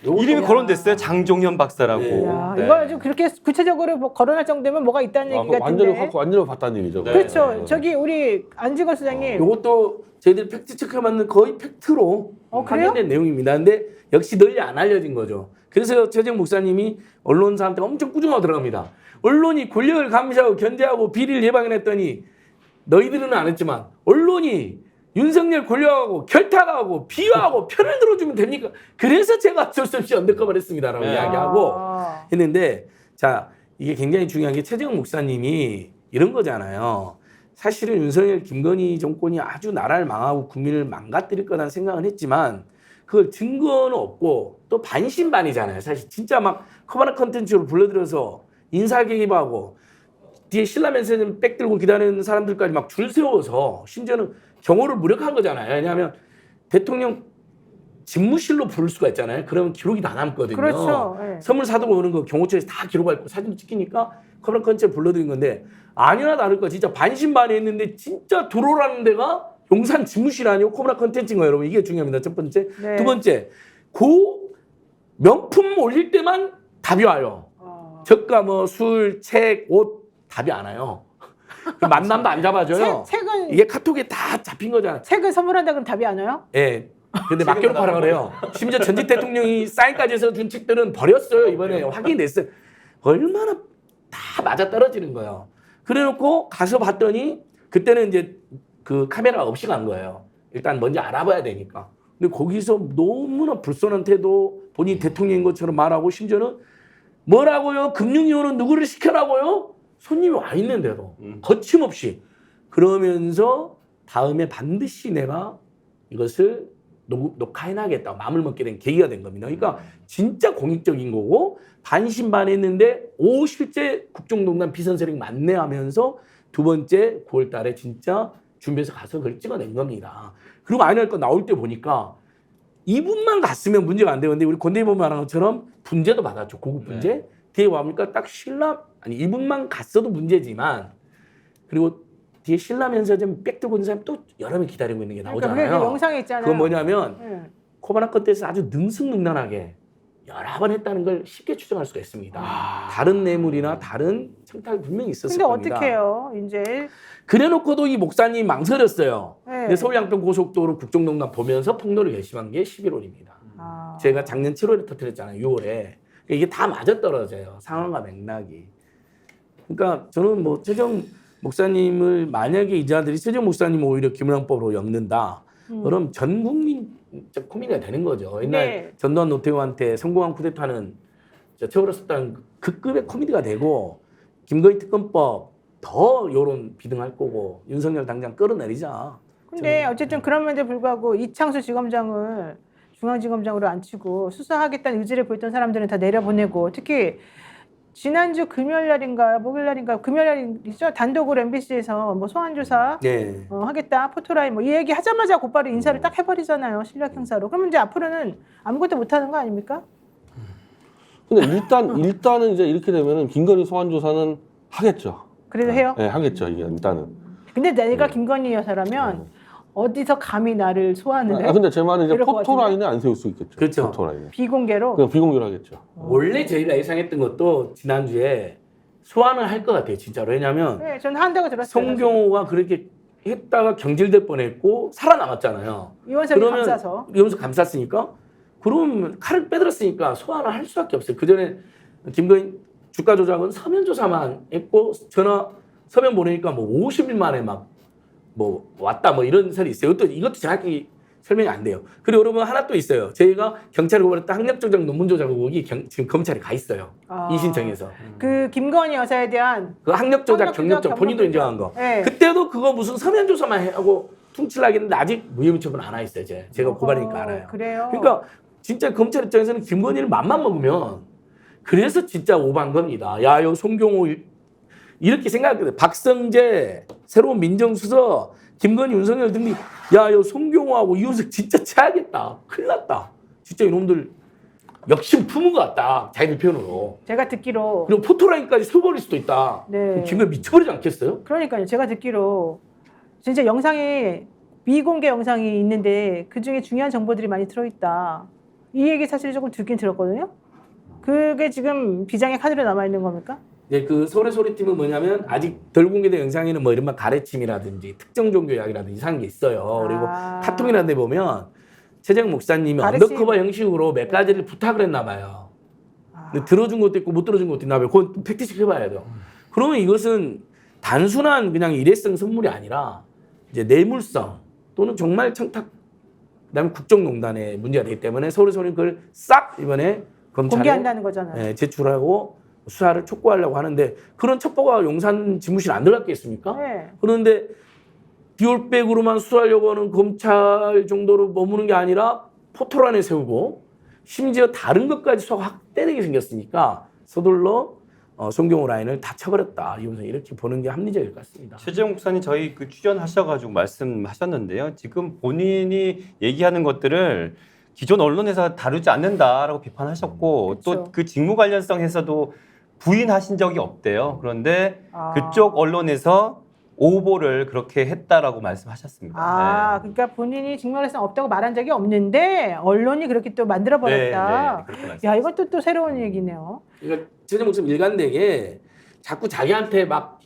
이름이 거론됐어요. 장종현 박사라고. 네. 야, 네. 이거 좀 그렇게 구체적으로 뭐 거론할 정도면 뭐가 있다는 아, 얘기 그거 완전히 같은데. 확 완전히 봤다는 얘기죠. 그렇죠. 네. 저기 우리 안지걸 수장님. 이것도 저희들이 팩트 체크해봤는 거의 팩트로 그래요? 확인된 내용입니다. 근데 역시 널리 안 알려진 거죠. 그래서 최재형 목사님이 언론사한테 엄청 꾸중하고 들어갑니다. 언론이 권력을 감시하고 견제하고 비리를 예방해냈더니 너희들은 안 했지만 언론이 윤석열 권력하고 결탁하고 비하하고 편을 들어주면 됩니까? 그래서 제가 어쩔 수 없이 언더커버를 했습니다라고 네. 이야기하고 아. 했는데 자 이게 굉장히 중요한 게 최재형 목사님이 이런 거잖아요. 사실은 윤석열 김건희 정권이 아주 나라를 망하고 국민을 망가뜨릴 거라는 생각은 했지만 그걸 증거는 없고 또 반신반의잖아요. 사실 진짜 막 커버나 컨텐츠로 불러들여서 인사 개입하고 뒤에 신라면서 백 들고 기다리는 사람들까지 막 줄 세워서 심지어는 경호를 무력한 거잖아요. 왜냐하면 대통령 집무실로 부를 수가 있잖아요. 그러면 기록이 다 남거든요. 그렇죠. 네. 선물 사두고 오는 거 경호처에서 다 기록할 거 사진 찍히니까 커버나 컨텐츠 불러드린 건데 아니나 다를까 진짜 반신반의했는데 진짜 들어오라는 데가 용산 집무실 아니고 커버나 컨텐츠인 거예요. 여러분 이게 중요합니다. 첫 번째. 네. 두 번째 그 명품 올릴 때만 답이 와요. 저가 뭐 술, 책, 옷 답이 안 와요. 그 만남도 안 잡아줘요. 책은 이게 카톡에 다 잡힌 거잖아요. 책을 선물한다 그럼 답이 안 와요? 예. 근데 맡겨놓고 하라 그래요. 심지어 전직 대통령이 사인까지 해서 준 책들은 버렸어요. 이번에 확인됐어요. 얼마나 다 맞아 떨어지는 거예요. 그래놓고 가서 봤더니 그때는 이제 그 카메라 없이 간 거예요. 일단 먼저 알아봐야 되니까. 근데 거기서 너무나 불손한 태도, 본인이 대통령인 것처럼 말하고 심지어는 뭐라고요? 금융위원은 누구를 시켜라고요? 손님이 와 있는데도 거침없이 그러면서 다음에 반드시 내가 이것을 녹화해놔야겠다고 마음을 먹게 된 계기가 된 겁니다. 그러니까 진짜 공익적인 거고 반신반의했는데 실제 국정농단 비선세력 맞네 하면서 두 번째 9월 달에 진짜 준비해서 가서 그걸 찍어낸 겁니다. 그리고 아니랄 거 나올 때 보니까 이분만 갔으면 문제가 안 되는데 우리 권대희 말한 것처럼 분재도 받았죠. 고급 분재. 네. 뒤에 와보니까 딱 이분만 갔어도 문제지만 그리고 뒤에 신라면서 좀 백 들고 있는 사람이 또 여러 명 기다리고 있는 게 나오잖아요. 그러니까 그게 영상에 있잖아요. 그건 뭐냐면 네. 코바나 컨텐츠에서 아주 능숙능란하게 여러 번 했다는 걸 쉽게 추정할 수가 있습니다. 다른 뇌물이나 다른 청탁이 분명히 있었을 근데 겁니다. 어떡해요, 이제. 그래놓고도 이 목사님 망설였어요. 네. 근데 서울 양평 고속도로 국정농단 보면서 폭로를 결심한 게 11월입니다. 아. 제가 작년 7월에 터뜨렸잖아요. 6월에. 이게 다 맞아떨어져요. 상황과 맥락이. 그러니까 저는 뭐 최정 목사님을 만약에 이자들이 최정 목사님 오히려 김은영법으로 엮는다. 그럼 전 국민적 코미디가 되는 거죠. 옛날 네. 전두환 노태우한테 성공한 쿠데타는 세월호 썼다는 그 급의 코미디가 되고 김건희 특검법 더 여론 비등할 거고 윤석열 당장 끌어내리자. 근데 어쨌든 그럼에도 불구하고 이창수 지검장을 중앙지검장으로 앉히고 수사하겠다는 의지를 보였던 사람들은 다 내려보내고 특히 지난주 금요일날인가 목요일날인가 금요일날이죠 단독으로 MBC에서 뭐 소환조사 네. 하겠다 포토라인 뭐 이 얘기 하자마자 곧바로 인사를 딱 해버리잖아요 실력 행사로. 그러면 이제 앞으로는 아무것도 못하는 거 아닙니까? 근데 일단은 이제 이렇게 되면은 김건희 소환 조사는 하겠죠. 그래도 해요. 네, 하겠죠. 이게 일단은. 근데 내가 김건희 여사라면 어디서 감히 나를 소환을 해? 근데 제 말은 이제 이럴 것 포토라인을 안 세울 수 있겠죠. 그렇죠. 포토라인을. 비공개로. 그냥 비공개로 하겠죠. 원래 저희가 예상했던 것도 지난주에 소환을 할 것 같아요. 진짜로. 왜냐하면 네, 저는 한다고 들었어요. 송경호가 그렇게 했다가 경질될 뻔했고 살아남았잖아요. 이원석이 그러면 감싸서. 이원석 감쌌으니까 그럼 칼을 빼들었으니까 소환을 할 수밖에 없어요. 그 전에 김건희 주가 조작은 서면 조사만 했고 전화 서면 보내니까 뭐 50일 만에 막 뭐 왔다 뭐 이런 설이 있어요. 이것도 정확히 설명이 안 돼요. 그리고 여러분 하나 또 있어요. 저희가 경찰에 고발했던 학력조작 논문조작 의혹이 지금 검찰에 가 있어요. 아. 이 신청에서. 그 김건희 여사에 대한 그 학력조작, 학력조작, 경력조작 본인도 경력조작. 인정한 거. 네. 그때도 그거 무슨 서면 조사만 하고 퉁칠하겠는데 아직 무혐의 처분 안 하 있어요. 제가 고발이니까 알아요. 그래요. 그러니까 진짜 검찰 입장에서는 김건희를 맘만 먹으면 그래서 진짜 오반 겁니다. 야, 요 송경호 이렇게 생각했거든요. 박성재 새로운 민정수석 김건희 윤석열 등이 야, 요 송경호하고 이윤석 진짜 쳐야겠다. 큰일 났다. 진짜 이놈들 역심 품은 것 같다. 자기들 표현으로. 제가 듣기로 그리고 포토라인까지 세워버릴 수도 있다. 네. 김건희 미쳐버리지 않겠어요? 그러니까요. 제가 듣기로 진짜 영상이 미공개 영상이 있는데 그 중에 중요한 정보들이 많이 들어있다. 이 얘기 사실 조금 듣긴 들었거든요. 그게 지금 비장의 카드로 남아 있는 겁니까? 이제 그 서울의 소리팀은 뭐냐면 아직 덜 공개된 영상에는 뭐 이른바 가래침이라든지 특정 종교 이야기라든지 이상한 게 있어요. 그리고 카톡이라는 데 보면 최재형 목사님이 가래침. 언더커버 형식으로 몇 가지를 부탁을 했나 봐요. 근데 들어준 것도 있고 못 들어준 것도 있나 봐요. 그건 팩트체크 해봐야 돼요. 그러면 이것은 단순한 그냥 일회성 선물이 아니라 이제 뇌물성 또는 정말 청탁 그다음에 국정농단의 문제가 되기 때문에 서울의 소리는 그걸 싹 이번에 검찰에 공개한다는 거잖아요. 예, 제출하고 수사를 촉구하려고 하는데 그런 첩보가 용산 집무실에 안 들어갔겠습니까? 네. 그런데 비올백으로만 수사하려고 하는 검찰 정도로 머무는 게 아니라 포토란에 세우고 심지어 다른 것까지 수사가 확대되게 생겼으니까 서둘러 송경호 라인을 다 쳐버렸다. 이렇게 보는 게 합리적일 것 같습니다. 최재형 목사님 저희 그 출연하셔가지고 말씀하셨는데요. 지금 본인이 얘기하는 것들을 기존 언론에서 다루지 않는다라고 비판하셨고 그렇죠. 또 그 직무 관련성에서도 부인하신 적이 없대요. 그런데 그쪽 언론에서 오보를 그렇게 했다라고 말씀하셨습니다. 네. 그러니까 본인이 직무관련성 없다고 말한 적이 없는데 언론이 그렇게 또 만들어버렸다. 그렇게 야, 말씀하셨습니다. 이것도 또 새로운 얘기네요. 그러니까 최재형 목사님 일관되게 자꾸 자기한테 막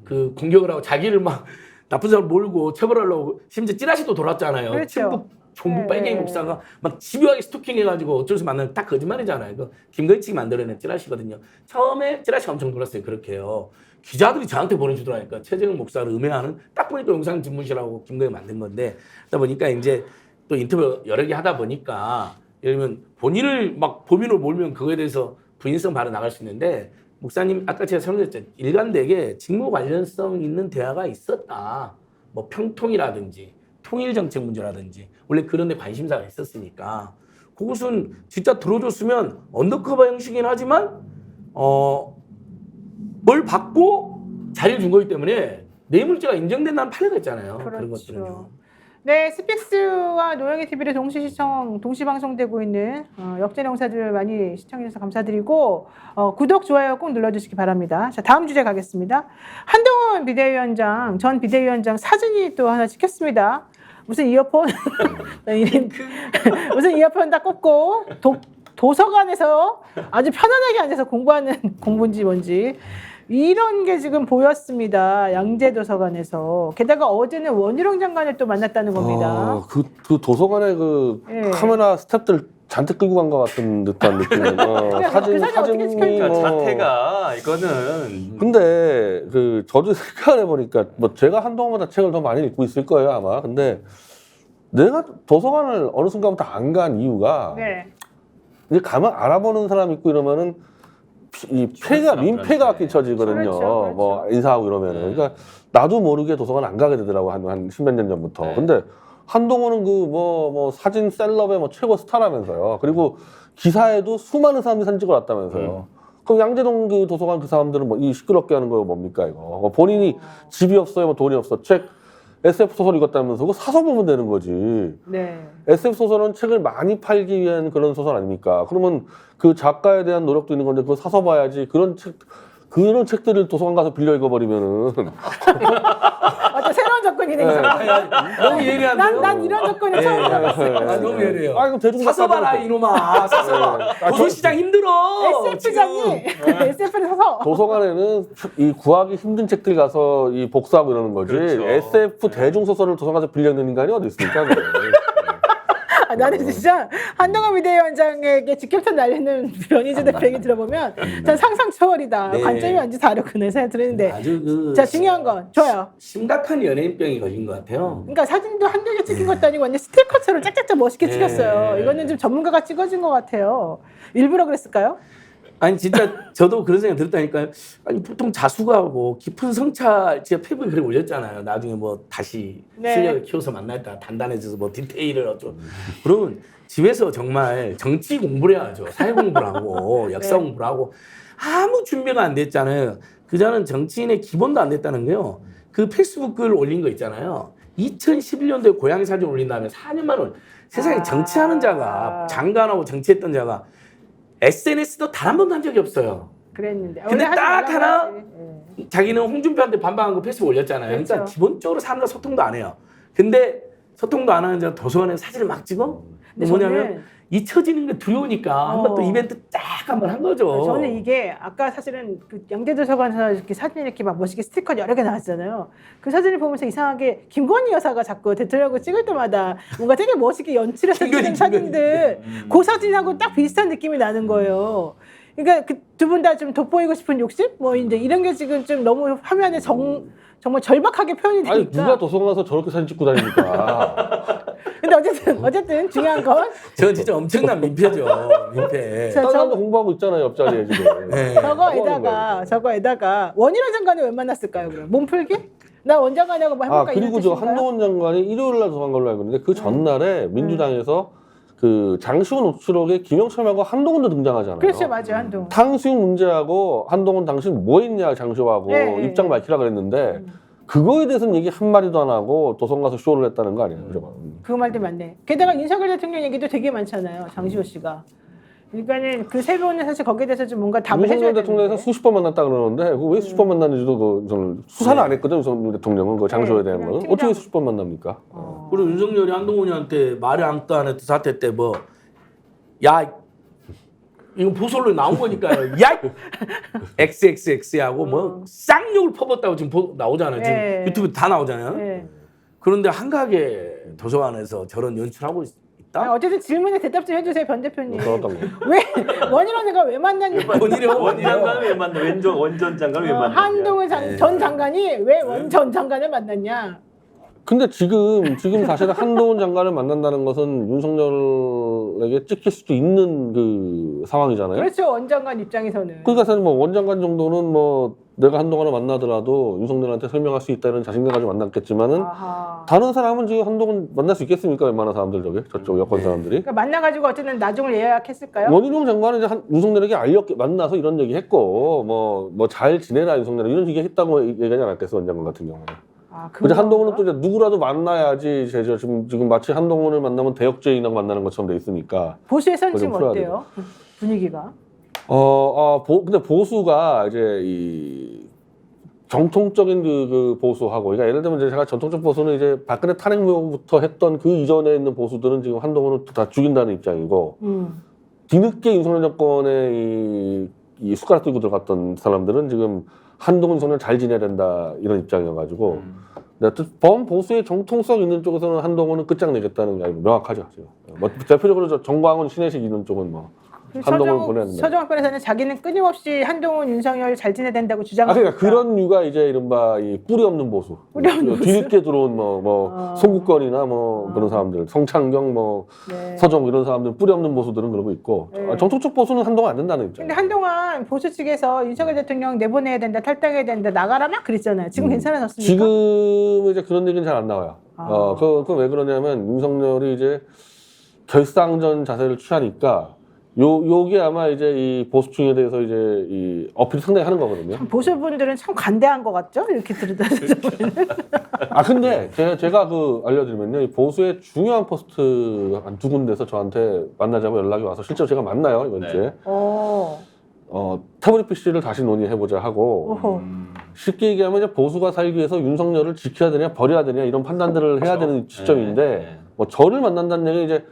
그 공격을 하고 자기를 막 나쁜 사람 몰고 처벌하려고 심지어 찌라시도 돌았잖아요. 그렇죠. 충북 종북 네, 빨갱이 네. 목사가 막 집요하게 스토킹해가지고 어쩔 수 만나면 딱 거짓말이잖아요. 그 김건희측이 만들어낸 찌라시거든요. 처음에 찌라시 엄청 돌았어요. 그렇게요. 기자들이 저한테 보내주더라니까. 최재형 목사를 음해하는 딱 보니까 영상 집무실하고 김건희 만든 건데 그러다 보니까 이제 또 인터뷰 여러 개 하다 보니까 예를 들면 본인을 막 범인으로 몰면 그거에 대해서 부인성 발언 나갈 수 있는데 목사님 아까 제가 설명드렸죠. 일관되게 직무 관련성 있는 대화가 있었다. 뭐 평통이라든지 통일정책 문제라든지 원래 그런 데 관심사가 있었으니까 그것은 진짜 들어줬으면 언더커버 형식이긴 하지만 뭘 받고 자리를 준 거기 때문에 뇌물죄가 인정된다는 판례가 있잖아요. 그런 것들은요. 네, 스픽스와 노영희 TV를 동시 방송되고 있는 역전 영사들 많이 시청해주셔서 감사드리고 구독, 좋아요 꼭 눌러주시기 바랍니다. 자, 다음 주제 가겠습니다. 한동훈 비대위원장, 전 비대위원장 사진이 또 하나 찍혔습니다. 무슨 이어폰 무슨 이어폰 다 꽂고 도서관에서 아주 편안하게 앉아서 공부하는 공부인지 뭔지 이런 게 지금 보였습니다. 양재도서관에서. 게다가 어제는 원희룡 장관을 또 만났다는 겁니다. 그 도서관에 그 예. 카메라 스태프들 잔뜩 끌고 간 것 같은 듯한 느낌. 사진 어떻게 찍혀있죠? 그러니까 자태가 이거는 근데 저도 생각을 해보니까 뭐 제가 한동훈보다 책을 더 많이 읽고 있을 거예요 아마. 근데 내가 도서관을 어느 순간부터 안 간 이유가 네. 이제 가만 알아보는 사람 있고 이러면은 이 폐가 민폐가 끼쳐지거든요. 그렇죠, 그렇죠. 뭐 인사하고 이러면은. 그러니까 나도 모르게 도서관 안 가게 되더라고 한 십몇 년 전부터. 네. 근데 한동훈은 뭐 사진 셀럽의 뭐 최고 스타라면서요. 그리고 기사에도 수많은 사람들이 사진 찍어놨다면서요. 그럼 양재동 그 도서관 그 사람들은 뭐 이 시끄럽게 하는 거 뭡니까 이거? 뭐 본인이 집이 없어요, 뭐 돈이 없어. 책 SF 소설 읽었다면서 그거 사서 보면 되는 거지. 네. SF 소설은 책을 많이 팔기 위한 그런 소설 아닙니까? 그러면 그 작가에 대한 노력도 있는 건데 그거 사서 봐야지. 그런 책들을 도서관 가서 빌려 읽어버리면은 어떤 새로운 접근이네. 너무 예리한데요? 난 이런 접근을 처음 들어봤어요. 너무 예리해요. 그럼 대중 사서 봐라 이놈아. 사서 봐. 도서시장 힘들어. SF장이 SF를 사서 도서관에는 이 구하기 힘든 책들 가서 이 복사하고 이러는 거지. 그렇죠. SF 대중 소설을 도서관 가서 빌려 읽는 인간이 어디 있습니까? 나는 진짜 한동훈 비대위원장에게 직격탄 날리는 변희재 대표 얘기 들어보면 전 상상 초월이다. 네. 관점이 완전 다르구나 생각 들었는데 아주 자 중요한 건 좋아요. 심각한 연예인병이 걸린 것 같아요. 그러니까 사진도 한두 개 찍힌 것도 아니고 완전 스티커처럼 짝짝짝 멋있게 찍혔어요. 이거는 좀 전문가가 찍어준 것 같아요. 일부러 그랬을까요? 아니 진짜 저도 그런 생각 들었다니까요. 아니 보통 자수가하고 깊은 성찰 제가 페이북에 글을 올렸잖아요. 나중에 뭐 다시 네. 실력을 키워서 만났다 단단해져서 뭐 디테일을 어쩌고. 그러면 집에서 정말 정치 공부를 해야죠. 사회 공부를 하고 역사 공부를 하고 아무 준비가 안 됐잖아요. 그자는 정치인의 기본도 안 됐다는 거요. 그 페이스북 글 올린 거 있잖아요. 2011년도에 고양이 사진 올린 다음에 4년만 을 세상에 정치하는 자가 장관하고 정치했던 자가 SNS도 단 한 번도 한 적이 없어요. 그랬는데 근데 원래 하지 딱 말라고 하나 하지. 예. 자기는 홍준표한테 반박한 거 페이스북 올렸잖아요. 그러니까 그렇죠. 기본적으로 사람과 소통도 안 해요. 근데 소통도 안 하는 저 도서관에 사진을 막 찍어? 근데 뭐냐면 저는 잊혀지는 게 두려우니까 한번 또 이벤트 쫙 한번 한 거죠. 저는 이게 아까 사실은 그 양재도서관에서 이렇게 사진 이렇게 막 멋있게 스티커 여러 개 나왔잖아요. 그 사진을 보면서 이상하게 김건희 여사가 자꾸 대통령하고 찍을 때마다 뭔가 되게 멋있게 연출해서 찍은 사진들 그 사진하고 딱 비슷한 느낌이 나는 거예요. 그러니까 그 두 분 다 좀 돋보이고 싶은 욕심? 뭐 이제 이런 게 지금 좀 너무 화면에 정말 절박하게 표현이 되니까. 아니 누가 도서관 가서 저렇게 사진 찍고 다니니까. 근데 어쨌든 중요한 건 저는 진짜 엄청난 민폐죠. 민폐. 자, 다른 사람도 공부하고 있잖아요 옆자리에 지금. 네. 저거에다가 원희룡 장관이 왜 만났을까요? 그럼 몸풀기? 나 원장관하고 뭐 해볼까? 그리고 이런 저 뜻인가요? 한동훈 장관이 일요일 날 도서관 걸로 알고 있는데 그 전날에 민주당에서 그 장시호 녹취록에 김영철하고 한동훈도 등장하잖아요. 그렇죠, 맞아요, 한동훈. 탕수육 문제하고 한동훈 당신 뭐 했냐 장시호하고 네, 입장 밝히라 그랬는데 그거에 대해서는 얘기 한 마디도 안 하고 도서관 가서 쇼를 했다는 거 아니에요? 그죠? 그 말도 맞네. 게다가 윤석열 대통령 얘기도 되게 많잖아요, 장시호 씨가. 그러니까는 그 세 분은 사실 거기에 대해서 좀 뭔가 답을 해줘야 윤석열 되는데. 대통령에서 수십 번 만났다 그러는데 그거 왜 수십 번 만났는지도 저는 수사는 안 했거든요. 윤석열 대통령은 그 장시호에 대한 그냥 거는 팀장. 어떻게 수십 번 만납니까? 그리고 윤석열이 한동훈이한테 말을 아무도 안 했던 사태 때 뭐 야 이거 보솔로 나온 거니까요. 야 XXX하고 뭐 쌍욕을 퍼붓다고 지금 나오잖아요. 지금 네. 유튜브 다 나오잖아요. 네. 그런데 한가하게 도서관에서 저런 연출하고 있다? 아니, 어쨌든 질문에 대답 좀 해주세요, 변 대표님. 어떤 거? 왜 원희룡이가 왜 만났냐? 원희 장관을 왜 만나? 원전 장관을 왜 만나? 한동훈 전 장관이 왜 원전 장관을 만났냐? 근데 지금 사실은 한동훈 장관을 만난다는 것은 윤석열에게 찍힐 수도 있는 그 상황이잖아요. 그렇죠, 원 장관 입장에서는. 그러니까 사실 뭐 원장관 정도는 뭐 내가 한동훈을 만나더라도 윤석열한테 설명할 수 있다는 자신감 가지고 만났겠지만은 아하. 다른 사람은 지금 한동훈 만날 수 있겠습니까? 웬만한 사람들 저쪽 여권 사람들이. 그러니까 만나가지고 어쨌든 나중을 예약했을까요? 원희룡 장관은 이제 윤석열에게 만나서 이런 얘기 했고 뭐 잘 지내라 윤석열 이런 얘기 했다고 얘기하지 않았겠어 원장관 같은 경우는. 근데 한동훈은 또 이제 누구라도 만나야지 지금 마치 한동훈을 만나면 대역죄인하고 만나는 것처럼 돼 있으니까. 보수에서는 지금 그걸 좀 어때요? 분위기가? 근데 보수가 이제 이 정통적인 그 보수하고, 그러니까 예를 들면 이제 제가 전통적 보수는 이제 박근혜 탄핵부터 했던 그 이전에 있는 보수들은 지금 한동훈을 다 죽인다는 입장이고, 뒤늦게 윤석열 정권에 이 숟가락 들고 들어갔던 사람들은 지금 한동훈 윤석열 잘 지내야 된다 이런 입장이어가지고, 범보수의 정통성 있는 쪽에서는 한동훈은 끝장내겠다는 게 명확하죠. 지금. 뭐 대표적으로 정광훈, 신혜식 이런 쪽은 뭐 한동훈을 보내야 된다. 서정학 변호사는 자기는 끊임없이 한동훈, 윤석열 잘 지내야 된다고 주장하고 그러니까 그런 류가 이제 이른바 이 뿌리 없는 보수. 뿌리 없는 뒤늦게 들어온 송국건이나 그런 사람들, 성창경 네. 서정 이런 사람들 뿌리 없는 보수들은 그러고 있고, 네. 정통적 보수는 한동안 안 된다는 입장. 근데 한동안 보수 측에서 윤석열 대통령 내보내야 된다, 탈당해야 된다, 나가라 막 그랬잖아요. 지금 괜찮아졌습니까? 지금 이제 그런 얘기는 잘 안 나와요. 그건 왜 그러냐면 윤석열이 이제 결상전 자세를 취하니까 요게 아마 이제 이 보수층에 대해서 이제 이 어필 상당히 하는 거거든요. 보수분들은 참 관대한 것 같죠? 이렇게 들으다 보면. 근데 제가 알려드리면요, 이 보수의 중요한 포스트 한 두 군데서 저한테 만나자고 연락이 와서 실제로 제가 만나요 이번 주에. 태블릿 PC를 다시 논의해보자 하고. 오호. 쉽게 얘기하면 이제 보수가 살기 위해서 윤석열을 지켜야 되냐 버려야 되냐 이런 판단들을 해야 되는 시점인데, 뭐 저를 만난다는 얘기는 이제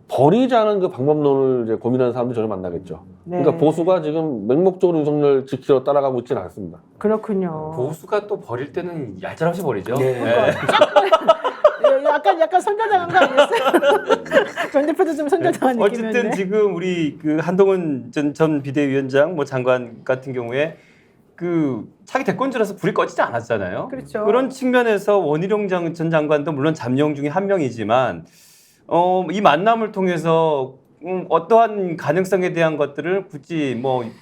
버리자는 그 방법론을 이제 고민하는 사람들이 저를 만나겠죠. 네. 그러니까 보수가 지금 맹목적으로 윤석열 지키러 따라가고 있지는 않습니다. 그렇군요. 보수가 또 버릴 때는 얄짤없이 버리죠. 네. 약간 손절당한 거 아니었어요? 전 대표도 좀 손절당한 느낌이었네. 어쨌든 지금 우리 그 한동훈 전 비대위원장 장관 같은 경우에 그 차기 대권주라서 불이 꺼지지 않았잖아요. 그렇죠. 그런 측면에서 원희룡 전 장관도 물론 잠룡 중에 한 명이지만 이 만남을 통해서 어떠한 가능성에 대한 것들을 굳이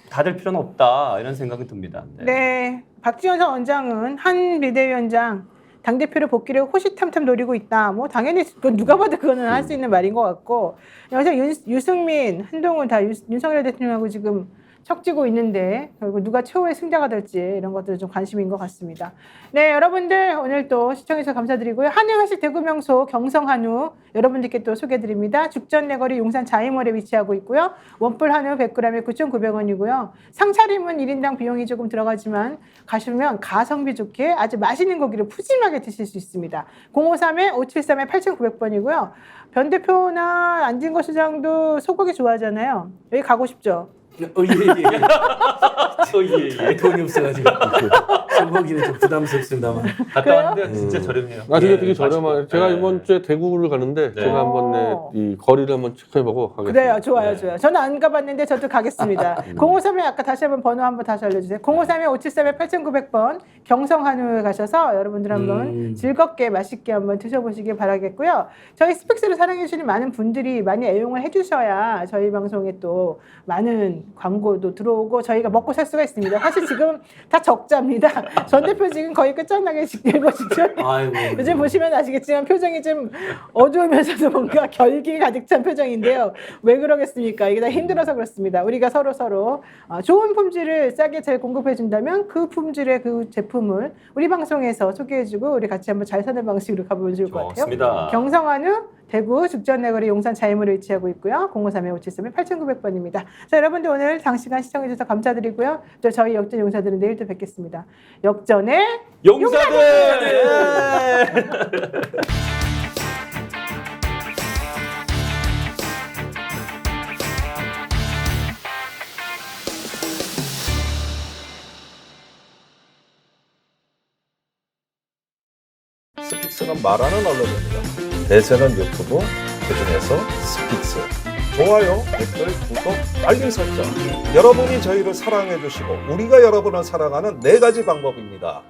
닫을 필요는 없다 이런 생각이 듭니다. 네, 박지원 전 원장은 한 비대위원장 당대표로 복귀를 호시탐탐 노리고 있다. 당연히 누가 봐도 그거는 할 수 있는 말인 것 같고, 여기서 유승민, 한동훈 다 윤석열 대통령하고 지금 척지고 있는데 결국 누가 최후의 승자가 될지 이런 것들은 좀 관심인 것 같습니다. 네, 여러분들 오늘 또 시청해주셔서 감사드리고요. 한우회식 대구명소 경성한우 여러분들께 또 소개해드립니다. 죽전 내거리 용산 자이몰에 위치하고 있고요. 원뿔 한우 100g에 9,900원이고요. 상차림은 1인당 비용이 조금 들어가지만 가시면 가성비 좋게 아주 맛있는 고기를 푸짐하게 드실 수 있습니다. 053-573-8,900번이고요. 변 대표나 안진거 시장도 소고기 좋아하잖아요. 여기 가고 싶죠? 예. 돈이 없어가지고 소고기는 좀 부담스럽습니다만. 갔다 왔는데 진짜 저렴해요. 아, 예, 되게 저렴한. 제가 이번 주에 대구를 가는데 제가 한번 이 거리를 한번 체크해보고 가겠습니다. 그래요. 좋아요. 좋아요. 저는 안 가봤는데 저도 가겠습니다. 053에 아까 다시 한번 번호 한번 다시 알려주세요. 053-573-8,900번 경성한우에 가셔서 여러분들 한번 즐겁게 맛있게 한번 드셔보시길 바라겠고요. 저희 스픽스를 사랑해주시는 많은 분들이 많이 애용을 해주셔야 저희 방송에 또 많은 광고도 들어오고 저희가 먹고 살 수가 있습니다. 사실 지금 다 적자입니다. 전 대표 지금 거의 끝장나게 일보 직전. 아이고. 요즘 보시면 아시겠지만 표정이 좀 어두우면서도 뭔가 결기 가득 찬 표정인데요. 왜 그러겠습니까? 이게 다 힘들어서 그렇습니다. 우리가 서로 좋은 품질을 싸게 잘 공급해 준다면 그 품질의 그 제품을 우리 방송에서 소개해주고 우리 같이 한번 잘 사는 방식으로 가보면 좋을 것 같아요. 좋습니다. 경성한우 대구 죽전내거리 용산 자이몰에 위치하고 있고요. 053-573-8,900번입니다. 자, 여러분들 오늘 장시간 시청해주셔서 감사드리고요. 또 저희 역전 용사들은 내일 또 뵙겠습니다. 역전의 용사들! 스픽스는 말하는 언론입니다. 대세는 유튜브, 그중에서 스픽스. 좋아요, 댓글, 구독, 알림 설정. 여러분이 저희를 사랑해 주시고 우리가 여러분을 사랑하는 4가지 방법입니다.